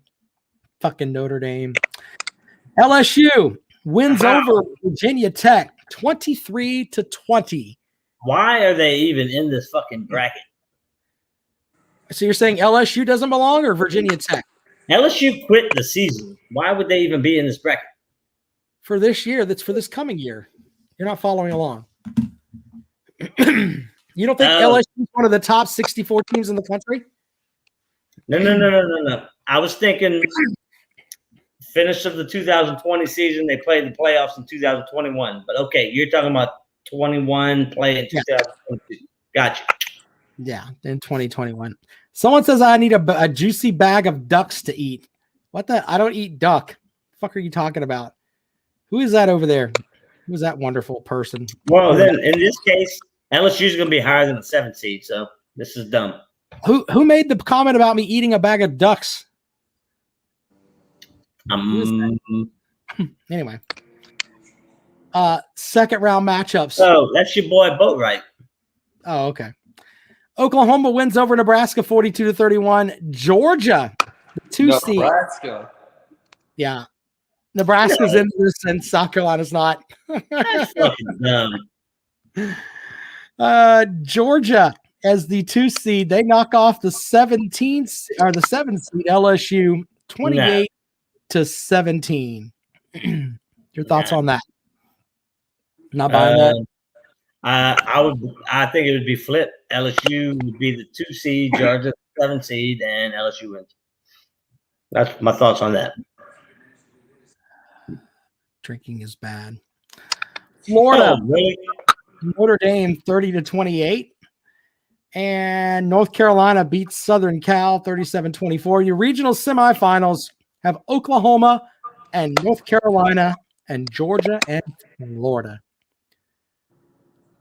Speaker 7: Fucking Notre Dame. LSU wins over Virginia Tech 23-20.
Speaker 3: Why are they even in this fucking bracket?
Speaker 7: So you're saying LSU doesn't belong or Virginia Tech?
Speaker 3: LSU quit the season. Why would they even be in this bracket?
Speaker 7: For this year, that's for this coming year. You're not following along. You don't think LSU is one of the top 64 teams in the country?
Speaker 3: No. I was thinking finish of the 2020 season. They played the playoffs in 2021. But okay, you're talking about 21 play in 2022. Gotcha.
Speaker 7: Yeah, in 2021. Someone says I need a juicy bag of ducks to eat. What the? I don't eat duck. The fuck are you talking about? Who is that over there? Who's that wonderful person?
Speaker 3: Well, then in this case, LSU is going to be higher than the 7th seed, so this is dumb.
Speaker 7: Who made the comment about me eating a bag of ducks? Anyway. Second round matchups.
Speaker 3: Oh, that's your boy Boatwright.
Speaker 7: Oh, okay. Oklahoma wins over Nebraska 42-31. Georgia, the 2 seed.
Speaker 6: Nebraska.
Speaker 7: Yeah. Nebraska's in this and South Carolina's not.
Speaker 3: That's fucking dumb.
Speaker 7: Georgia as the 2 seed, they knock off the 17th or the 7th seed LSU 28-17. Your thoughts on that? Not buying that.
Speaker 3: I think it would be flipped. LSU would be the 2 seed, Georgia 7 seed, and LSU wins. That's my thoughts on that.
Speaker 7: Drinking is bad. Florida,
Speaker 3: really?
Speaker 7: Notre Dame 30-28. And North Carolina beats Southern Cal 37-24. Your regional semifinals have Oklahoma and North Carolina and Georgia and Florida.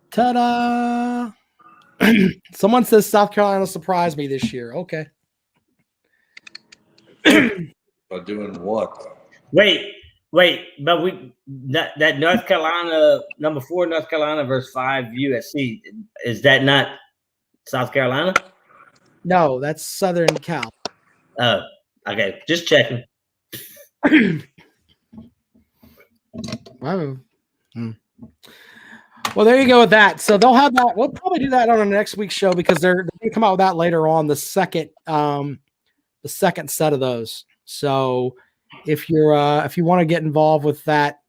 Speaker 7: Ta-da! Someone says South Carolina surprised me this year. Okay.
Speaker 6: By doing what?
Speaker 3: Wait, but that North Carolina number 4 North Carolina versus 5 USC, is that not South Carolina?
Speaker 7: No, that's Southern Cal.
Speaker 3: Oh, okay, just checking.
Speaker 7: Wow. Well, there you go with that. So they'll have that. We'll probably do that on the next week's show because they're going to come out with that later on, the second set of those. So if you want to get involved with that,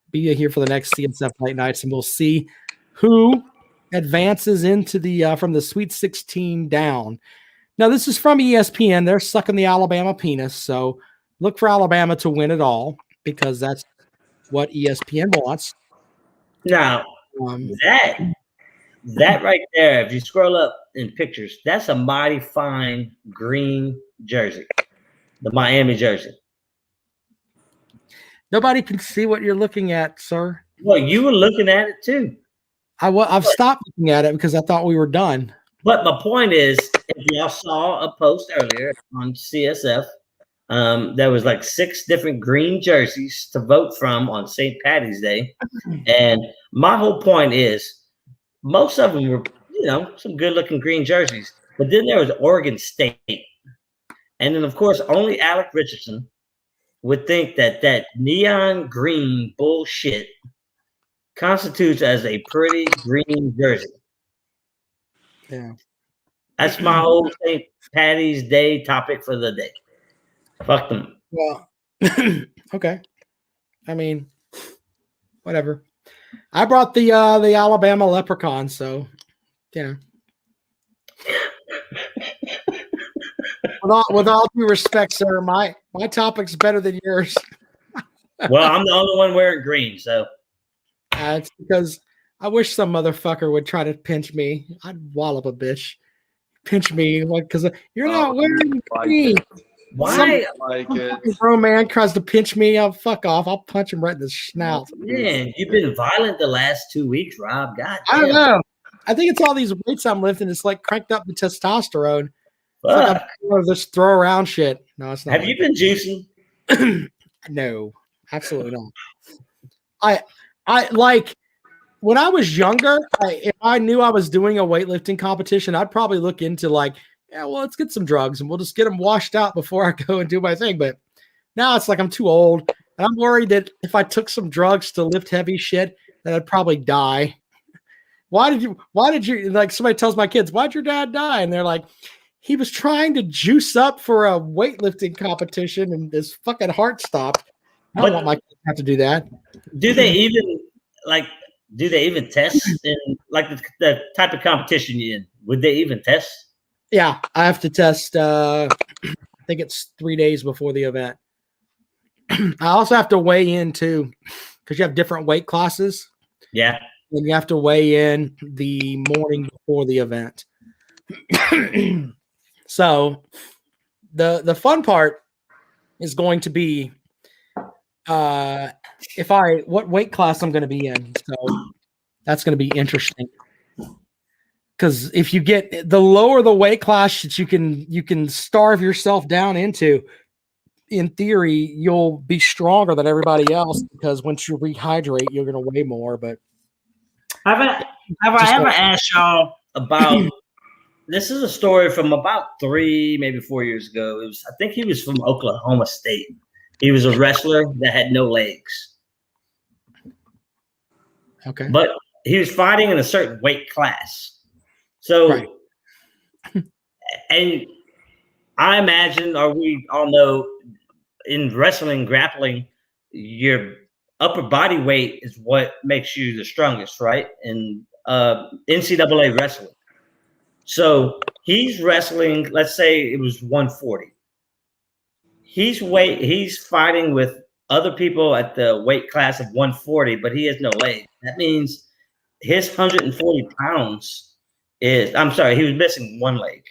Speaker 7: be here for the next CSF Late Nights, and we'll see who advances into the from the Sweet 16 down. Now, this is from ESPN. They're sucking the Alabama penis, so look for Alabama to win it all because that's what ESPN wants.
Speaker 3: Now, that right there, if you scroll up in pictures, that's a mighty fine green jersey, the Miami jersey.
Speaker 7: Nobody can see what you're looking at, sir.
Speaker 3: Well, you were looking at it too.
Speaker 7: I've stopped looking at it because I thought we were done.
Speaker 3: But my point is, if y'all saw a post earlier on CSF, there was like 6 different green jerseys to vote from on St. Patty's Day. And my whole point is most of them were, some good looking green jerseys. But then there was Oregon State. And then, of course, only Alec Richardson would think that neon green bullshit constitutes as a pretty green jersey.
Speaker 7: Yeah.
Speaker 3: That's my whole St. Patty's Day topic for the day. Fuck them.
Speaker 7: Well, okay. I mean, whatever. I brought the Alabama leprechaun, so with all due respect, sir, my topic's better than yours.
Speaker 3: Well, I'm the only one wearing green, so
Speaker 7: it's because I wish some motherfucker would try to pinch me. I'd wallop a bitch. Pinch me because you're not wearing green.
Speaker 3: Why?
Speaker 6: Like
Speaker 7: Some
Speaker 6: it.
Speaker 7: fucking grown man tries to pinch me. I'll fuck off. I'll punch him right in the snout.
Speaker 3: Man, you've been violent the last 2 weeks, Rob. God
Speaker 7: I don't
Speaker 3: damn.
Speaker 7: know. I think it's all these weights I'm lifting. It's like cranked up the testosterone. It's like I'm trying to just throw around shit. No, it's not.
Speaker 3: Have you been juicing?
Speaker 7: No, absolutely not. I like when I was younger, if I knew I was doing a weightlifting competition, I'd probably look into like, yeah, well, let's get some drugs and we'll just get them washed out before I go and do my thing. But now it's like I'm too old, and I'm worried that if I took some drugs to lift heavy shit, that I'd probably die. Why did you like somebody tells my kids, why'd your dad die? And they're like, he was trying to juice up for a weightlifting competition and his fucking heart stopped. I don't want my kids to have to do that.
Speaker 3: Do they even test in like the type of competition you're in? Would they even test?
Speaker 7: Yeah, I have to test. I think it's 3 days before the event. I also have to weigh in too, because you have different weight classes.
Speaker 3: Yeah.
Speaker 7: And you have to weigh in the morning before the event. So the fun part is going to be what weight class I'm going to be in. So that's going to be interesting. Because if you get the lower the weight class that you can starve yourself down into, in theory, you'll be stronger than everybody else because once you rehydrate, you're going to weigh more. But
Speaker 3: have I ever asked y'all about? This is a story from about 3, maybe 4 years ago. I think he was from Oklahoma State. He was a wrestler that had no legs.
Speaker 7: Okay.
Speaker 3: But he was fighting in a certain weight class. So, and I imagine, or we all know, in wrestling, grappling, your upper body weight is what makes you the strongest, right? In NCAA wrestling. So he's wrestling, let's say it was 140. He's fighting with other people at the weight class of 140, but he has no legs. That means his 140 pounds he was missing one leg,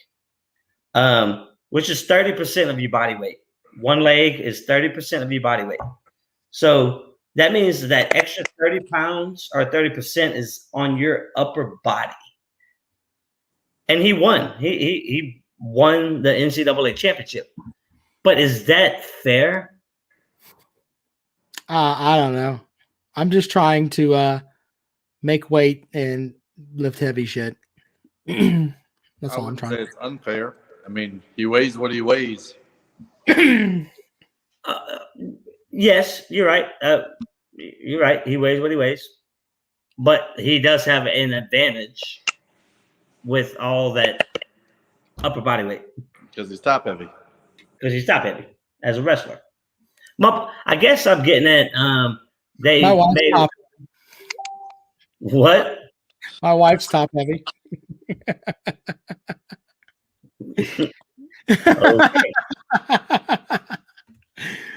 Speaker 3: which is 30% of your body weight. One leg is 30% of your body weight. So that means that extra 30 pounds or 30% is on your upper body. And he won. He won the NCAA championship. But is that fair?
Speaker 7: I don't know. I'm just trying to make weight and lift heavy shit. That's all I'm trying.
Speaker 6: Say it's unfair. I mean, he weighs what he weighs.
Speaker 3: Yes, you're right. You're right. He weighs what he weighs, but he does have an advantage with all that upper body weight
Speaker 6: because he's top heavy.
Speaker 3: Because he's top heavy as a wrestler. I guess I'm getting at what?
Speaker 7: My wife's top heavy.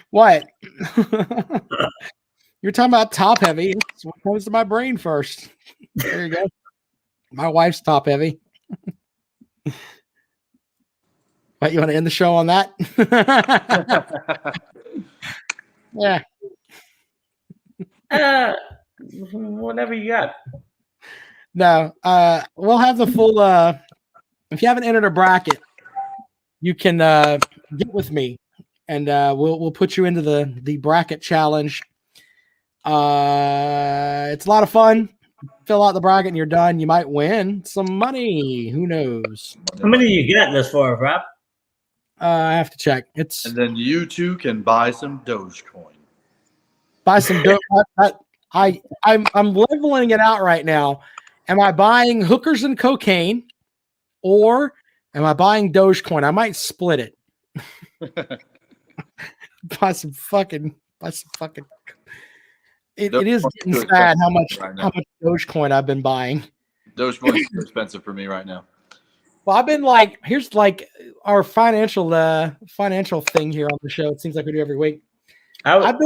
Speaker 7: What? You're talking about top heavy. It's what comes to my brain first. There you go. My wife's top heavy. What, you want to end the show on that? Yeah.
Speaker 3: Whatever you got.
Speaker 7: No, we'll have the full. If you haven't entered a bracket, you can get with me, and we'll put you into the bracket challenge. It's a lot of fun. Fill out the bracket, and you're done. You might win some money. Who knows?
Speaker 3: How many you got this for, Rob?
Speaker 7: I have to check.
Speaker 6: And then you too can buy some Dogecoin.
Speaker 7: Buy some dope. I'm leveling it out right now. Am I buying hookers and cocaine, or am I buying Dogecoin? I might split it. buy some fucking. It is getting sad how much Dogecoin I've been buying.
Speaker 6: Dogecoin is too expensive for me right now.
Speaker 7: Well, I've been here's our financial thing here on the show. It seems like we do every week. I've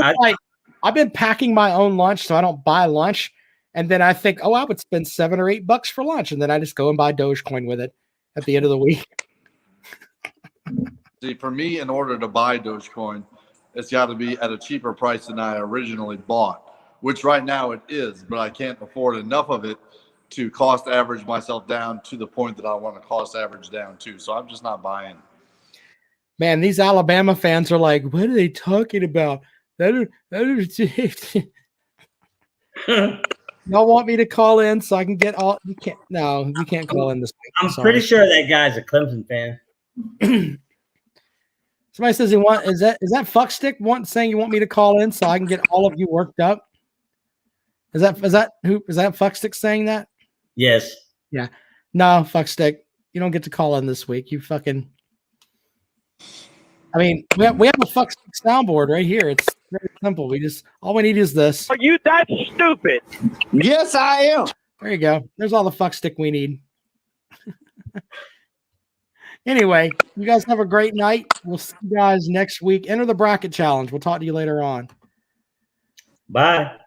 Speaker 7: been packing my own lunch so I don't buy lunch. And then I think, I would spend $7 or $8 for lunch. And then I just go and buy Dogecoin with it at the end of the week.
Speaker 6: See, for me, in order to buy Dogecoin, it's got to be at a cheaper price than I originally bought, which right now it is, but I can't afford enough of it to cost average myself down to the point that I want to cost average down to. So I'm just not buying.
Speaker 7: Man, these Alabama fans are like, what are they talking about? Y'all want me to call in so I can get all? You can't. No, you can't call in this week.
Speaker 3: I'm
Speaker 7: Sorry.
Speaker 3: pretty sure that guy's a Clemson fan.
Speaker 7: Somebody says he want is that fuckstick saying you want me to call in so I can get all of you worked up? Is that fuckstick saying that?
Speaker 3: Yes.
Speaker 7: Yeah. No, fuckstick. You don't get to call in this week. You fucking. I mean, we have a fuckstick soundboard right here. It's very simple. All we need is this.
Speaker 8: Are you that stupid?
Speaker 2: Yes, I am.
Speaker 7: There you go. There's all the fuckstick we need. Anyway, you guys have a great night. We'll see you guys next week. Enter the bracket challenge. We'll talk to you later on.
Speaker 3: Bye.